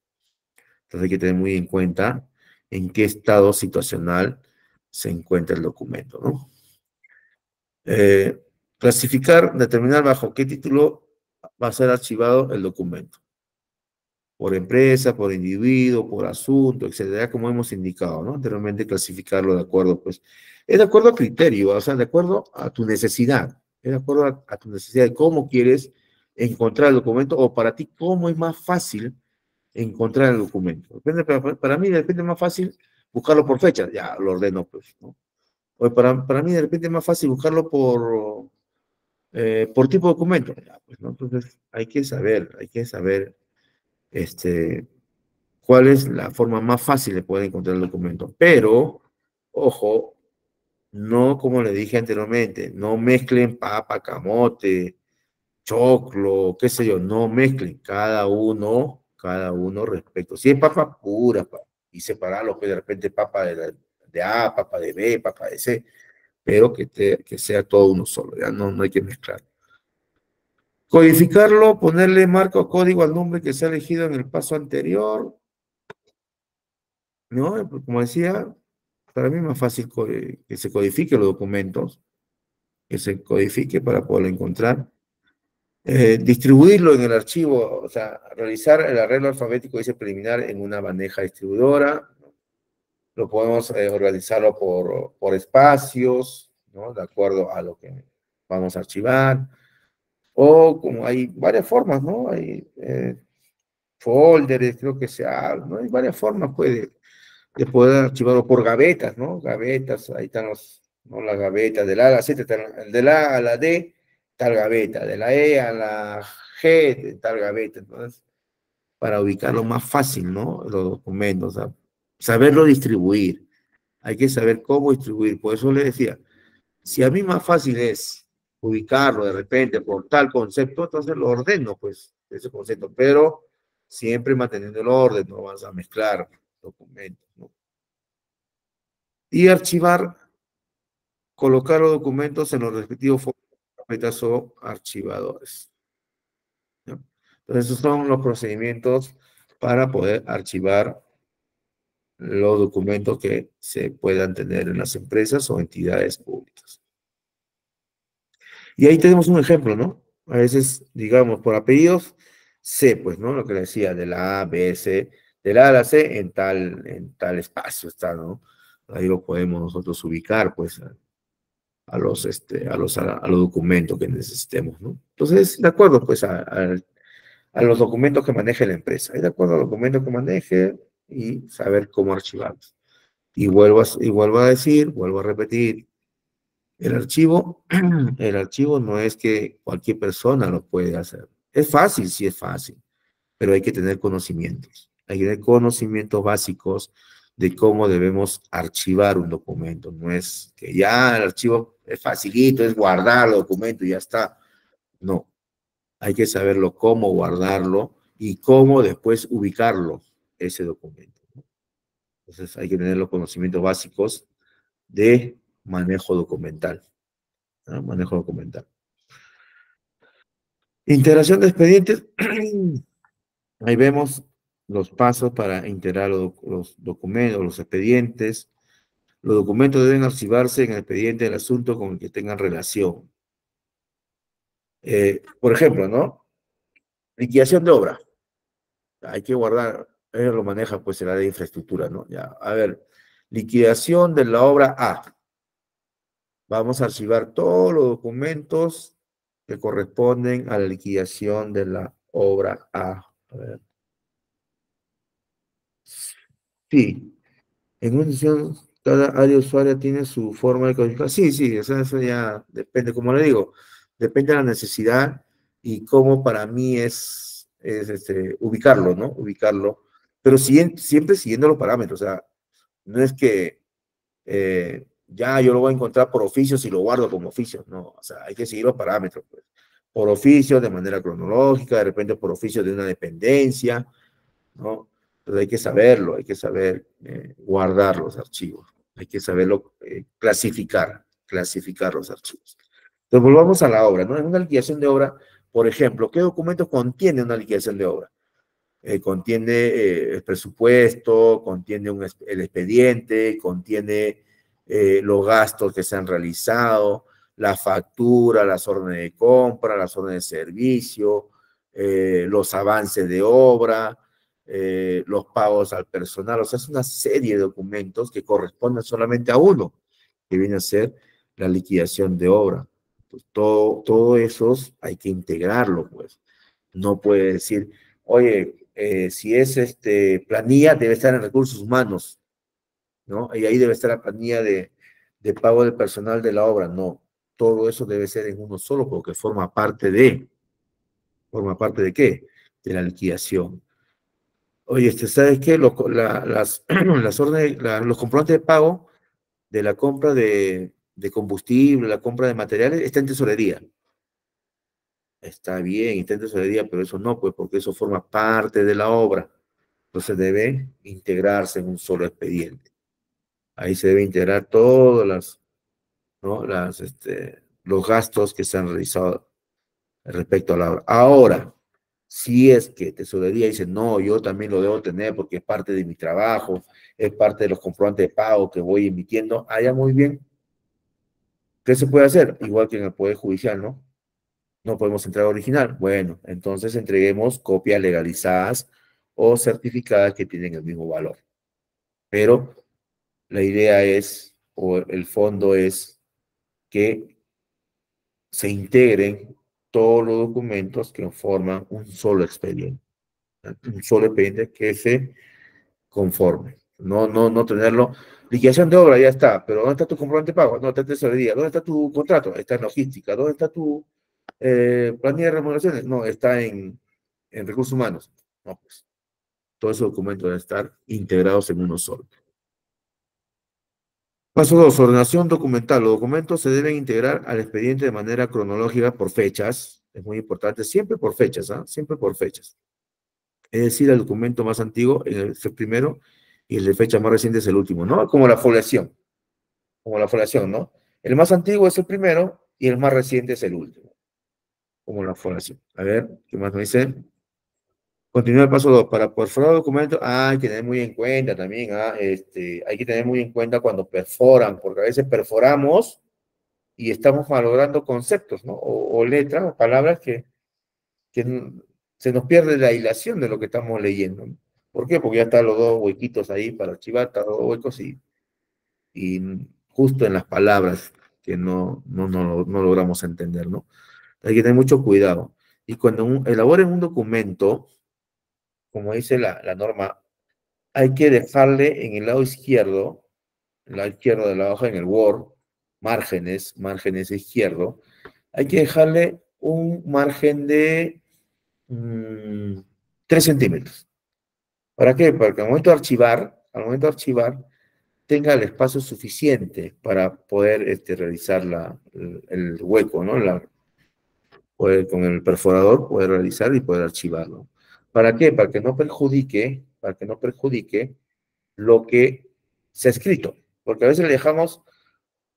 Entonces hay que tener muy en cuenta en qué estado situacional se encuentra el documento, ¿no? Clasificar, determinar bajo qué título va a ser archivado el documento. Por empresa, por individuo, por asunto, etcétera, como hemos indicado, ¿no? Anteriormente clasificarlo de acuerdo, pues, es de acuerdo a criterio, o sea, de acuerdo a tu necesidad, es de acuerdo a tu necesidad de cómo quieres encontrar el documento o para ti cómo es más fácil encontrar el documento. Depende, para mí de repente es más fácil buscarlo por fecha, ya lo ordeno, pues, ¿no? O para mí de repente es más fácil buscarlo por tipo de documento, ya, pues, ¿no? Entonces hay que saber, este, cuál es la forma más fácil de poder encontrar el documento. Pero, ojo, no como le dije anteriormente, no mezclen papa, camote, choclo, qué sé yo, no mezclen cada uno respecto. Si es papa pura, y separarlo, pues de repente papa de A, papa de B, papa de C, pero que sea todo uno solo, ya no hay que mezclar. Codificarlo, ponerle marca o código al nombre que se ha elegido en el paso anterior, ¿no? Como decía, para mí es más fácil que se codifiquen los documentos, que se codifique para poderlo encontrar. Distribuirlo en el archivo, o sea, realizar el arreglo alfabético dice preliminar en una bandeja distribuidora. Lo podemos organizarlo por espacios, ¿no? De acuerdo a lo que vamos a archivar. O como hay varias formas, ¿no? Hay folders, creo que sea, ¿no? Hay varias formas, pues, de poder archivarlo por gavetas, ¿no? Gavetas, ahí están ¿no? Las gavetas, del A a la Z, de la A a la D, tal gaveta, de la E a la G, tal gaveta, entonces, para ubicarlo más fácil, ¿no? Los documentos, o sea, saberlo distribuir, hay que saber cómo distribuir, por eso le decía, si a mí más fácil es ubicarlo de repente por tal concepto, entonces lo ordeno, pues, ese concepto, pero siempre manteniendo el orden, no vas a mezclar documentos, ¿no? Y archivar, colocar los documentos en los respectivos carpetas o archivadores, ¿no? Entonces, esos son los procedimientos para poder archivar los documentos que se puedan tener en las empresas o entidades públicas. Y ahí tenemos un ejemplo, ¿no? A veces, digamos, por apellidos, C, pues, ¿no? Lo que le decía, de la A, B, C, de la A a la C en tal espacio está, ¿no? Ahí lo podemos nosotros ubicar, pues, a los documentos que necesitemos, ¿no? Entonces, de acuerdo, pues, a los documentos que maneje la empresa, de acuerdo a los documentos que maneje y saber cómo archivarlos. Y vuelvo a decir, vuelvo a repetir, el archivo, el archivo no es que cualquier persona lo puede hacer. Es fácil, sí es fácil, pero hay que tener conocimientos. Hay que tener conocimientos básicos de cómo debemos archivar un documento. No es que ya el archivo es facilito, es guardar el documento y ya está. No, hay que saberlo cómo guardarlo y cómo después ubicarlo, ese documento. Entonces hay que tener los conocimientos básicos de manejo documental, ¿no? Manejo documental. Integración de expedientes. Ahí vemos los pasos para integrar los documentos, los expedientes. Los documentos deben archivarse en el expediente del asunto con el que tengan relación. Por ejemplo, ¿no? Liquidación de obra. Hay que guardar, él lo maneja pues el área de infraestructura, ¿no? Ya, a ver, liquidación de la obra A. Vamos a archivar todos los documentos que corresponden a la liquidación de la obra A. A ver. Sí. En una institución, cada área usuaria tiene su forma de codificar. Sí, sí, eso ya depende, como le digo, depende de la necesidad y cómo para mí ubicarlo, ¿no? Ubicarlo, pero siempre siguiendo los parámetros, o sea, no es que ya yo lo voy a encontrar por oficio si lo guardo como oficio, no, o sea, hay que seguir los parámetros, pues. Por oficio, de manera cronológica, de repente por oficio de una dependencia, ¿no? Entonces hay que saberlo, hay que saber guardar los archivos, hay que saberlo clasificar los archivos. Entonces volvamos a la obra, ¿no? En una liquidación de obra, por ejemplo, ¿qué documento contiene una liquidación de obra? Contiene el presupuesto, contiene el expediente, contiene los gastos que se han realizado, la factura, las órdenes de compra, las órdenes de servicio, los avances de obra, los pagos al personal. O sea, es una serie de documentos que corresponden solamente a uno, que viene a ser la liquidación de obra. Pues todo esos hay que integrarlo, pues. No puede decir, oye, si es planilla, debe estar en recursos humanos, ¿no? Y ahí debe estar la planilla de pago del personal de la obra. No, todo eso debe ser en uno solo porque ¿forma parte de qué? De la liquidación. Oye, ¿sabes qué? Las órdenes, los comprobantes de pago de la compra de combustible, la compra de materiales, está en tesorería. Está bien, está en tesorería, pero eso no, pues porque eso forma parte de la obra. Entonces debe integrarse en un solo expediente. Ahí se debe integrar todos ¿no? Los gastos que se han realizado respecto a la obra. Ahora, si es que tesorería dice, no, yo también lo debo tener porque es parte de mi trabajo, es parte de los comprobantes de pago que voy emitiendo, allá muy bien. ¿Qué se puede hacer? Igual que en el Poder Judicial, ¿no? No podemos entregar original. Bueno, entonces entreguemos copias legalizadas o certificadas que tienen el mismo valor. Pero la idea es, o el fondo es, que se integren todos los documentos que forman un solo expediente que se conforme. No tenerlo. Liquidación de obra, ya está, pero ¿dónde está tu comprobante de pago? ¿Dónde está tu tesorería? ¿Dónde está tu contrato? Está en logística. ¿Dónde está tu planilla de remuneraciones? No, está en recursos humanos. No, pues todos esos documentos deben estar integrados en uno solo. Paso 2, ordenación documental. Los documentos se deben integrar al expediente de manera cronológica por fechas. Es muy importante, siempre por fechas, ¿ah? Siempre por fechas. Es decir, el documento más antiguo es el primero y el de fecha más reciente es el último, ¿no? Como la foliación, ¿no? El más antiguo es el primero y el más reciente es el último, como la foliación. A ver, ¿qué más me dice? Continúa el paso 2. Para perforar documentos, hay que tener muy en cuenta también, hay que tener muy en cuenta cuando perforan, porque a veces perforamos y estamos malogrando conceptos, ¿no? O letras o palabras que se nos pierde la hilación de lo que estamos leyendo, ¿no? ¿Por qué? Porque ya están los dos huequitos ahí para archivar, están los dos huecos y justo en las palabras que no logramos entender, ¿no? Hay que tener mucho cuidado. Y cuando elaboren un documento, como dice la norma, hay que dejarle en el lado izquierdo de la hoja, en el Word, márgenes izquierdo, hay que dejarle un margen de 3 centímetros. ¿Para qué? Para que al momento de archivar, tenga el espacio suficiente para poder realizar el hueco, ¿no? Con el perforador poder realizar y poder archivarlo. ¿Para qué? Para que no perjudique lo que se ha escrito. Porque a veces le dejamos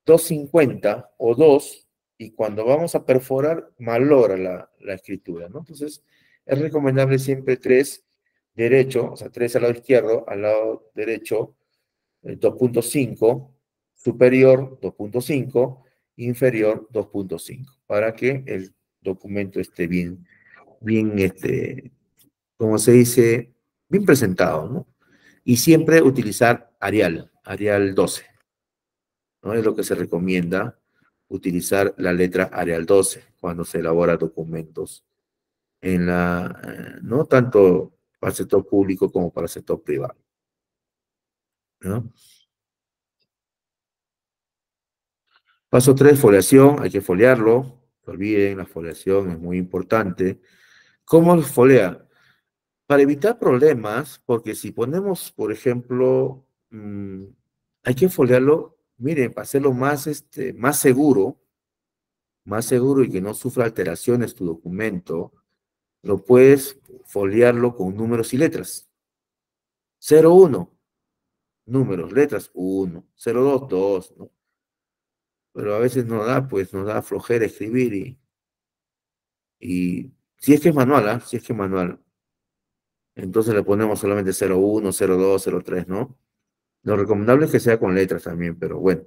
2,50 o 2 y cuando vamos a perforar malogra la escritura, ¿no? Entonces es recomendable siempre 3 derecho, o sea, 3 al lado izquierdo, al lado derecho 2,5, superior 2,5, inferior 2,5, para que el documento esté bien, como se dice, bien presentado, ¿no? Y siempre utilizar Arial 12, ¿no? Es lo que se recomienda, utilizar la letra Arial 12 cuando se elabora documentos no tanto para el sector público como para el sector privado. ¿no? Paso 3, foliación, hay que foliarlo. No olviden, la foliación es muy importante. ¿Cómo se folea? Para evitar problemas, porque si ponemos, por ejemplo, hay que foliarlo, miren, para hacerlo más seguro y que no sufra alteraciones tu documento, lo puedes foliarlo con números y letras. 01, números, letras, 1, 02, 2, ¿no? Pero a veces nos da flojera escribir y si es que es manual, ¿ah? Si es que es manual, entonces le ponemos solamente 01, 02, 03, ¿no? Lo recomendable es que sea con letras también, pero bueno,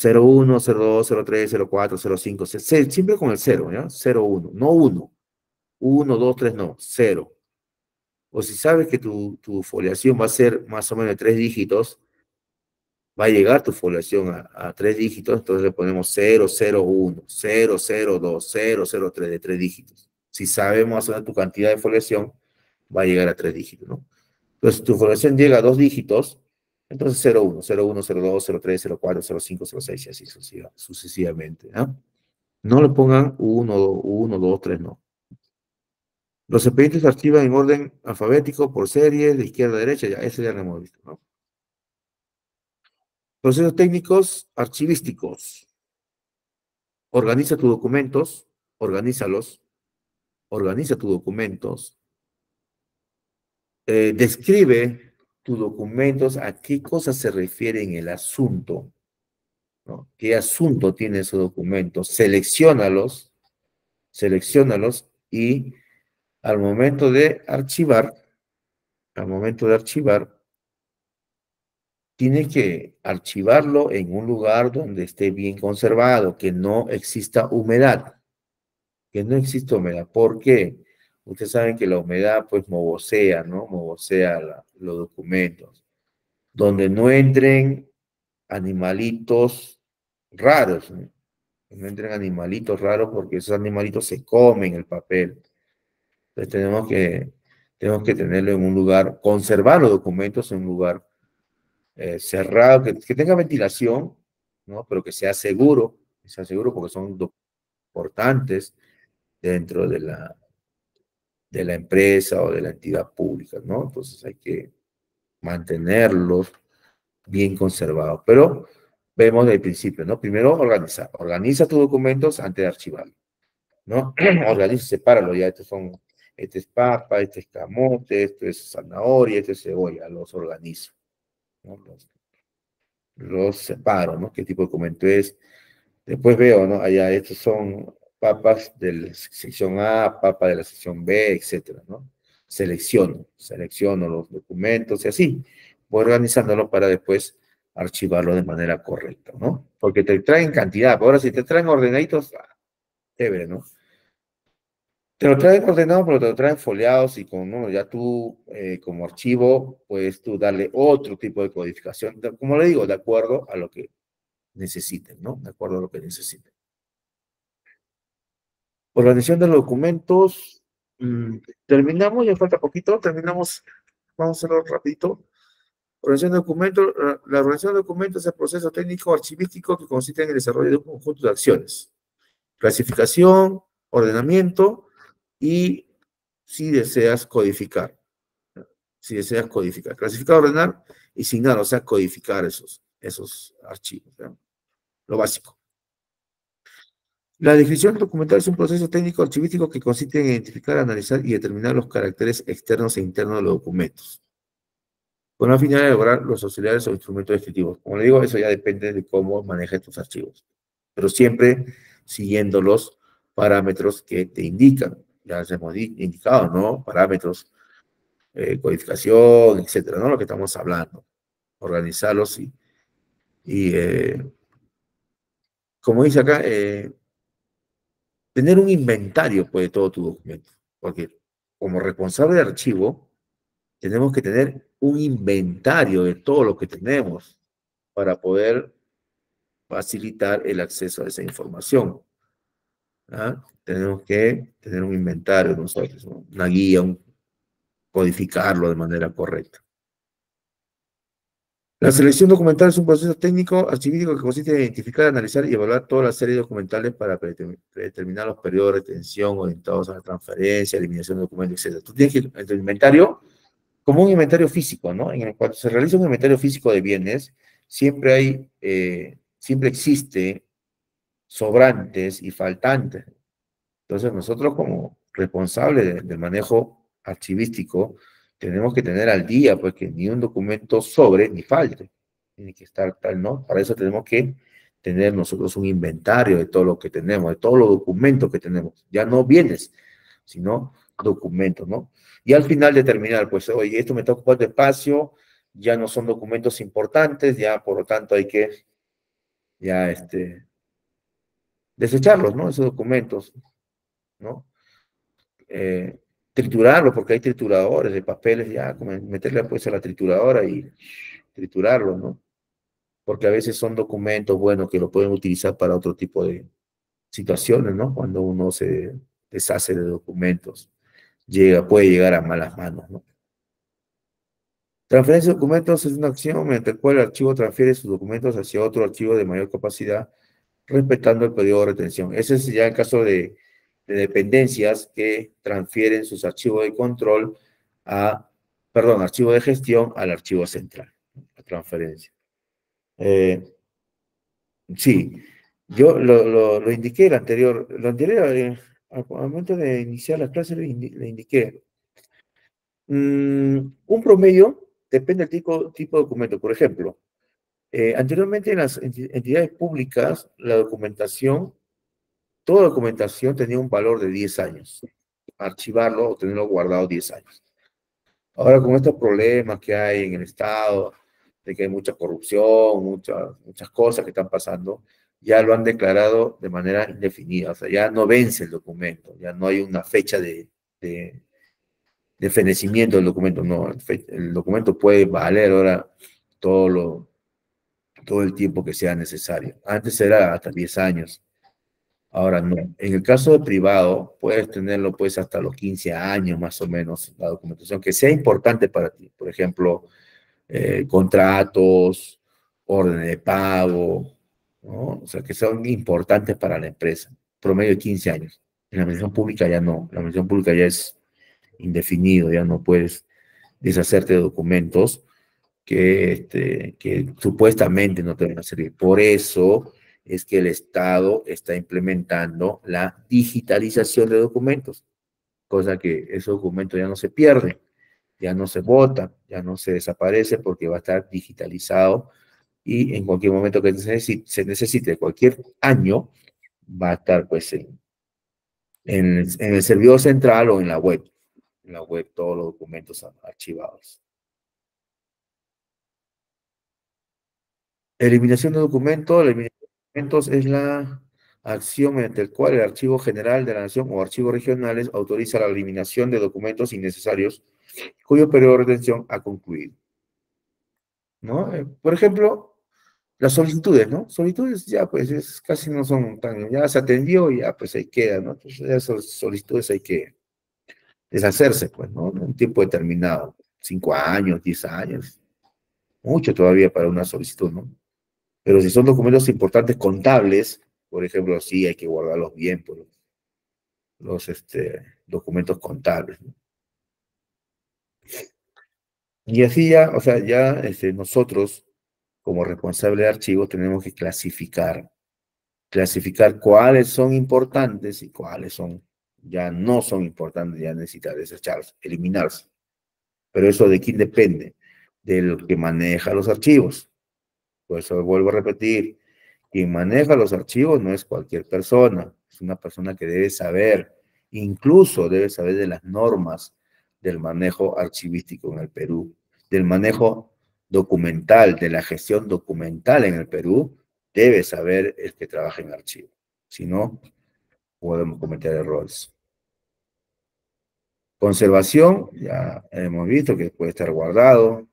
01, 02, 03, 04, 05, siempre con el 0, ¿ya? 01, no 1, 1, 2, 3, no, 0. O si sabes que tu foliación va a ser más o menos de 3 dígitos, va a llegar tu foliación a 3 dígitos, entonces le ponemos 0, 0, 1, 0, 0, 2, 0, 0, 3 de 3 dígitos. Si sabemos tu cantidad de foliación, va a llegar a 3 dígitos, ¿no? Entonces, tu foliación llega a 2 dígitos, entonces 01, 01, 02, 03, 04, 05, 06 y así sucesivamente, ¿no? No le pongan 1, 1, 2, 3, no. Los expedientes se archivan en orden alfabético, por serie, de izquierda a derecha, ya, eso ya lo hemos visto, ¿no? Procesos técnicos archivísticos. Organiza tus documentos, organízalos, organiza tus documentos, describe tus documentos, a qué cosas se refiere en el asunto, ¿no? ¿Qué asunto tiene ese documento? Selecciónalos y al momento de archivar, al momento de archivar, tienes que archivarlo en un lugar donde esté bien conservado, que no exista humedad, que no exista humedad. ¿Por qué? Ustedes saben que la humedad pues mogosea, ¿no? Mogosea los documentos. Donde no entren animalitos raros, ¿no? No entren animalitos raros porque esos animalitos se comen el papel. Entonces tenemos que tenerlo en un lugar, conservar los documentos en un lugar cerrado, que tenga ventilación, ¿no? Pero que sea seguro porque son importantes dentro de la empresa o de la entidad pública, ¿no? Entonces hay que mantenerlos bien conservados. Pero vemos del principio, ¿no? Primero organiza tus documentos antes de archivarlos, ¿no? Organiza, sepáralo, ya este es papa, este es camote, esto es zanahoria, este es cebolla, los organizo, ¿no? Los separo, ¿no? ¿Qué tipo de documento es? Después veo, ¿no? Allá, estos son papas de la sección A, papa de la sección B, etcétera, ¿no? Selecciono los documentos y así. Voy organizándolo para después archivarlo de manera correcta, ¿no? Porque te traen cantidad. Ahora, si te traen ordenaditos, chévere, ¿no? Te lo traen ordenado, pero te lo traen foliados y con, ¿no? Ya tú, como archivo, puedes tú darle otro tipo de codificación, como le digo, de acuerdo a lo que necesiten, ¿no? De acuerdo a lo que necesiten. Organización de los documentos. Terminamos, ya falta poquito, terminamos, vamos a hacerlo rapidito. Organización de documentos, la organización de documentos es el proceso técnico archivístico que consiste en el desarrollo de un conjunto de acciones. Clasificación, ordenamiento y si deseas codificar. Si deseas codificar. Clasificar, ordenar y signar, o sea, codificar esos archivos, ¿no? Lo básico. La descripción documental es un proceso técnico archivístico que consiste en identificar, analizar y determinar los caracteres externos e internos de los documentos, con la finalidad de lograr los auxiliares o instrumentos descriptivos. Como le digo, eso ya depende de cómo manejes tus archivos, pero siempre siguiendo los parámetros que te indican. Ya les hemos indicado, ¿no? Parámetros, codificación, etcétera, ¿no? Lo que estamos hablando. Organizarlos y como dice acá, tener un inventario pues, de todo tu documento, porque como responsable de archivo, tenemos que tener un inventario de todo lo que tenemos para poder facilitar el acceso a esa información. ¿Ah? Tenemos que tener un inventario nosotros, ¿no? Una guía, codificarlo de manera correcta. La selección documental es un proceso técnico archivístico que consiste en identificar, analizar y evaluar toda la serie de documentales para predeterminar los periodos de retención orientados a la transferencia, eliminación de documentos, etc. Tú tienes que, en tu inventario, como un inventario físico, ¿no? Cuando se realiza un inventario físico de bienes, siempre existe sobrantes y faltantes. Entonces, nosotros como responsables del manejo archivístico, tenemos que tener al día, pues que ni un documento sobre ni falte. Tiene que estar tal, ¿no? Para eso tenemos que tener nosotros un inventario de todo lo que tenemos, de todos los documentos que tenemos. Ya no bienes, sino documentos, ¿no? Y al final determinar, pues, oye, esto me está ocupando espacio, ya no son documentos importantes, ya por lo tanto hay que, ya, desecharlos, ¿no? Esos documentos, ¿no? eh, Triturarlo, porque hay trituradores de papeles, ya, como meterle pues a la trituradora y triturarlo, ¿no? Porque a veces son documentos, bueno, que lo pueden utilizar para otro tipo de situaciones, ¿no? Cuando uno se deshace de documentos, puede llegar a malas manos, ¿no? Transferencia de documentos es una acción mediante la cual el archivo transfiere sus documentos hacia otro archivo de mayor capacidad, respetando el periodo de retención. Ese es ya el caso de dependencias que transfieren sus archivos de control archivo de gestión al archivo central, la transferencia. Sí, yo lo indiqué lo anterior, al momento de iniciar la clase le indiqué. Un promedio depende del tipo de documento. Por ejemplo, anteriormente en las entidades públicas, toda documentación tenía un valor de 10 años. Archivarlo o tenerlo guardado 10 años. Ahora, con estos problemas que hay en el Estado, de que hay mucha corrupción, muchas cosas que están pasando, ya lo han declarado de manera indefinida. O sea, ya no vence el documento, ya no hay una fecha de fenecimiento del documento. No, el documento puede valer ahora todo el tiempo que sea necesario. Antes era hasta 10 años. Ahora no. En el caso de privado, puedes tenerlo pues hasta los 15 años más o menos, la documentación que sea importante para ti. Por ejemplo, contratos, órdenes de pago, ¿no? O sea, que son importantes para la empresa. Promedio de 15 años. En la administración pública ya no. La administración pública ya es indefinido, ya no puedes deshacerte de documentos que supuestamente no te van a servir. Por eso es que el Estado está implementando la digitalización de documentos, cosa que ese documento ya no se pierde, ya no se bota, ya no se desaparece porque va a estar digitalizado y en cualquier momento que se necesite, cualquier año, va a estar pues en el servidor central o en la web todos los documentos archivados. Eliminación de documentos. La eliminación de documentos es la acción mediante la cual el Archivo General de la Nación o archivos regionales autoriza la eliminación de documentos innecesarios cuyo periodo de retención ha concluido, ¿no? Por ejemplo, las solicitudes, ¿no? Solicitudes ya pues casi no son tan, ya se atendió y ya pues ahí queda, ¿no? Entonces esas solicitudes hay que deshacerse, pues, ¿no? En un tiempo determinado, 5 años, 10 años, mucho todavía para una solicitud, ¿no? Pero si son documentos importantes contables, por ejemplo, sí hay que guardarlos bien, por documentos contables, ¿no? Y así ya, o sea, ya nosotros, como responsable de archivos, tenemos que clasificar cuáles son importantes y cuáles ya no son importantes, ya necesitan desecharse, eliminarse. Pero eso de quién depende, del que maneja los archivos. Por eso vuelvo a repetir, quien maneja los archivos no es cualquier persona, es una persona que debe saber, incluso debe saber de las normas del manejo archivístico en el Perú, del manejo documental, de la gestión documental en el Perú, debe saber el que trabaja en archivo. Si no, podemos cometer errores. Conservación, ya hemos visto que puede estar guardado,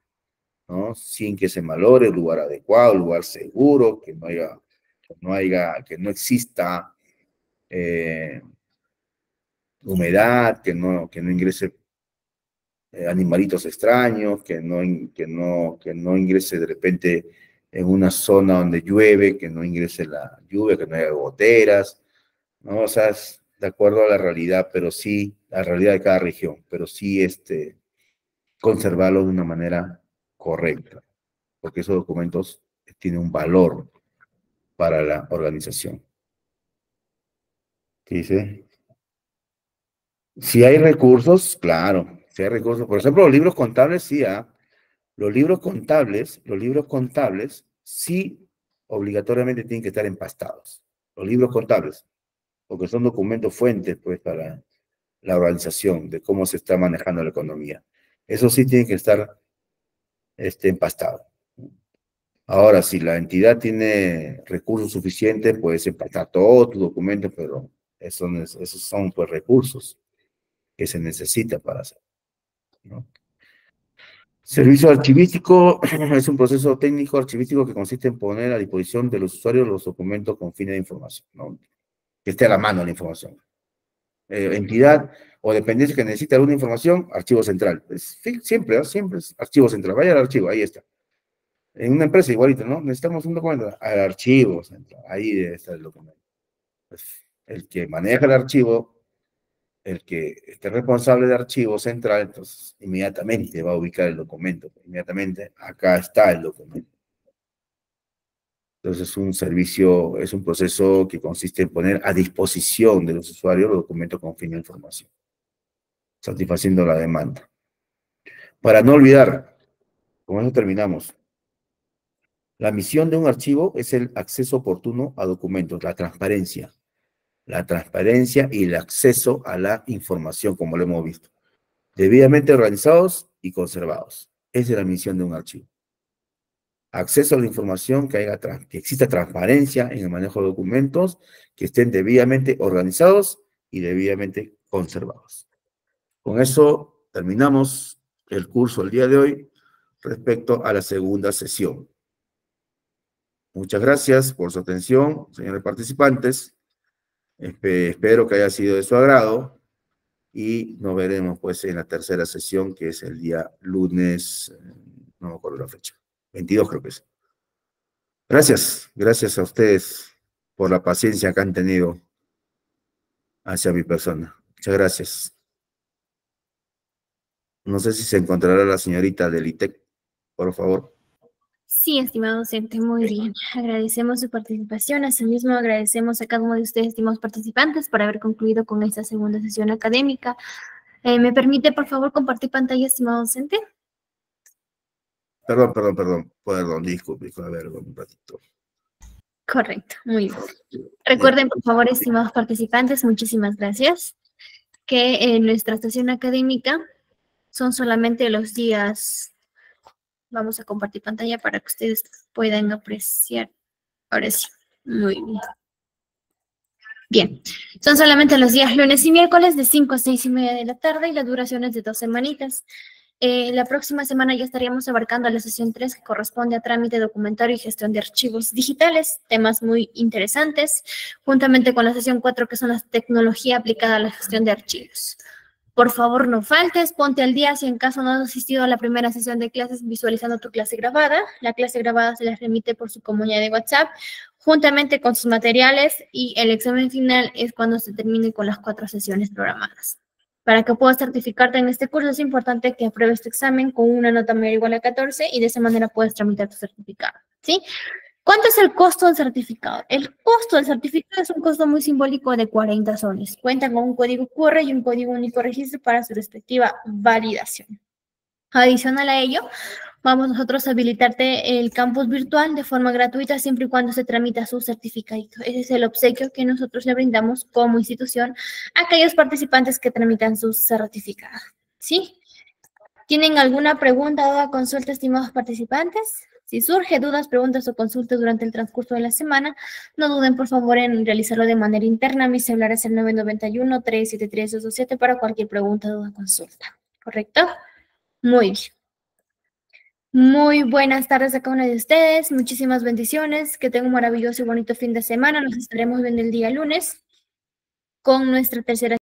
¿no? Sin que se malore, lugar adecuado, lugar seguro, que no exista humedad, que no ingrese animalitos extraños, que no ingrese de repente en una zona donde llueve, que no ingrese la lluvia, que no haya goteras, ¿no? O sea, es de acuerdo a la realidad, pero sí, la realidad de cada región, pero sí conservarlo de una manera correcta, porque esos documentos tienen un valor para la organización. ¿Sí? ¿Sí? Si hay recursos, claro, si hay recursos. Por ejemplo, los libros contables, sí, los libros contables, sí, obligatoriamente tienen que estar empastados. Los libros contables, porque son documentos fuentes, pues, para la organización de cómo se está manejando la economía. Eso sí tiene que estar empastado. Ahora, si la entidad tiene recursos suficientes, puedes empastar todo tu documento, pero esos son, pues, recursos que se necesitan para hacer, ¿no? Servicio archivístico es un proceso técnico archivístico que consiste en poner a disposición de los usuarios los documentos con fines de información, ¿no? Que esté a la mano la información. Entidad o dependencia que necesita alguna información, archivo central. Siempre es archivo central. Vaya al archivo, ahí está. En una empresa igualito, ¿no? Necesitamos un documento, al archivo central. Ahí debe estar el documento. Pues, el que maneja el archivo, el que esté responsable de archivo central, entonces inmediatamente va a ubicar el documento. Inmediatamente, acá está el documento. Entonces, es un proceso que consiste en poner a disposición de los usuarios los documentos con fin de información, satisfaciendo la demanda. Para no olvidar, con eso terminamos. La misión de un archivo es el acceso oportuno a documentos, la transparencia y el acceso a la información, como lo hemos visto, debidamente organizados y conservados. Esa es la misión de un archivo. Acceso a la información, que exista transparencia en el manejo de documentos, que estén debidamente organizados y debidamente conservados. Con eso terminamos el curso el día de hoy respecto a la segunda sesión. Muchas gracias por su atención, señores participantes. Espero que haya sido de su agrado y nos veremos pues en la tercera sesión, que es el día lunes, no me acuerdo la fecha, 22 creo que es. Gracias a ustedes por la paciencia que han tenido hacia mi persona. Muchas gracias. No sé si se encontrará la señorita del ITEC, por favor. Sí, estimado docente, muy bien. Agradecemos su participación. Asimismo, agradecemos a cada uno de ustedes, estimados participantes, por haber concluido con esta segunda sesión académica. ¿Me permite, por favor, compartir pantalla, estimado docente? Perdón, disculpe, a ver, un ratito. Correcto, muy bien. Recuerden, por favor, estimados participantes, muchísimas gracias, que en nuestra sesión académica son solamente los días. Vamos a compartir pantalla para que ustedes puedan apreciar. Ahora sí, muy bien. Bien, son solamente los días lunes y miércoles de 5 a 6:30 de la tarde y la duración es de 2 semanitas. La próxima semana ya estaríamos abarcando la sesión 3, que corresponde a trámite documentario y gestión de archivos digitales, temas muy interesantes, juntamente con la sesión 4, que son la tecnología aplicada a la gestión de archivos. Por favor, no faltes, ponte al día si en caso no has asistido a la primera sesión de clases visualizando tu clase grabada. La clase grabada se les remite por su comunidad de WhatsApp, juntamente con sus materiales, y el examen final es cuando se termine con las 4 sesiones programadas. Para que puedas certificarte en este curso es importante que apruebes tu examen con una nota mayor o igual a 14 y de esa manera puedes tramitar tu certificado, ¿sí? ¿Cuánto es el costo del certificado? El costo del certificado es un costo muy simbólico de 40 soles. Cuentan con un código QR y un código único de registro para su respectiva validación. Adicional a ello, vamos nosotros a habilitarte el campus virtual de forma gratuita siempre y cuando se tramita su certificado. Ese es el obsequio que nosotros le brindamos como institución a aquellos participantes que tramitan su certificado, ¿sí? ¿Tienen alguna pregunta, duda, consulta, estimados participantes? Si surge dudas, preguntas o consultas durante el transcurso de la semana, no duden, por favor, en realizarlo de manera interna. Mi celular es el 991-373-227 para cualquier pregunta, duda, consulta. ¿Correcto? Muy bien. Muy buenas tardes a cada uno de ustedes. Muchísimas bendiciones. Que tengan un maravilloso y bonito fin de semana. Nos estaremos viendo el día lunes con nuestra tercera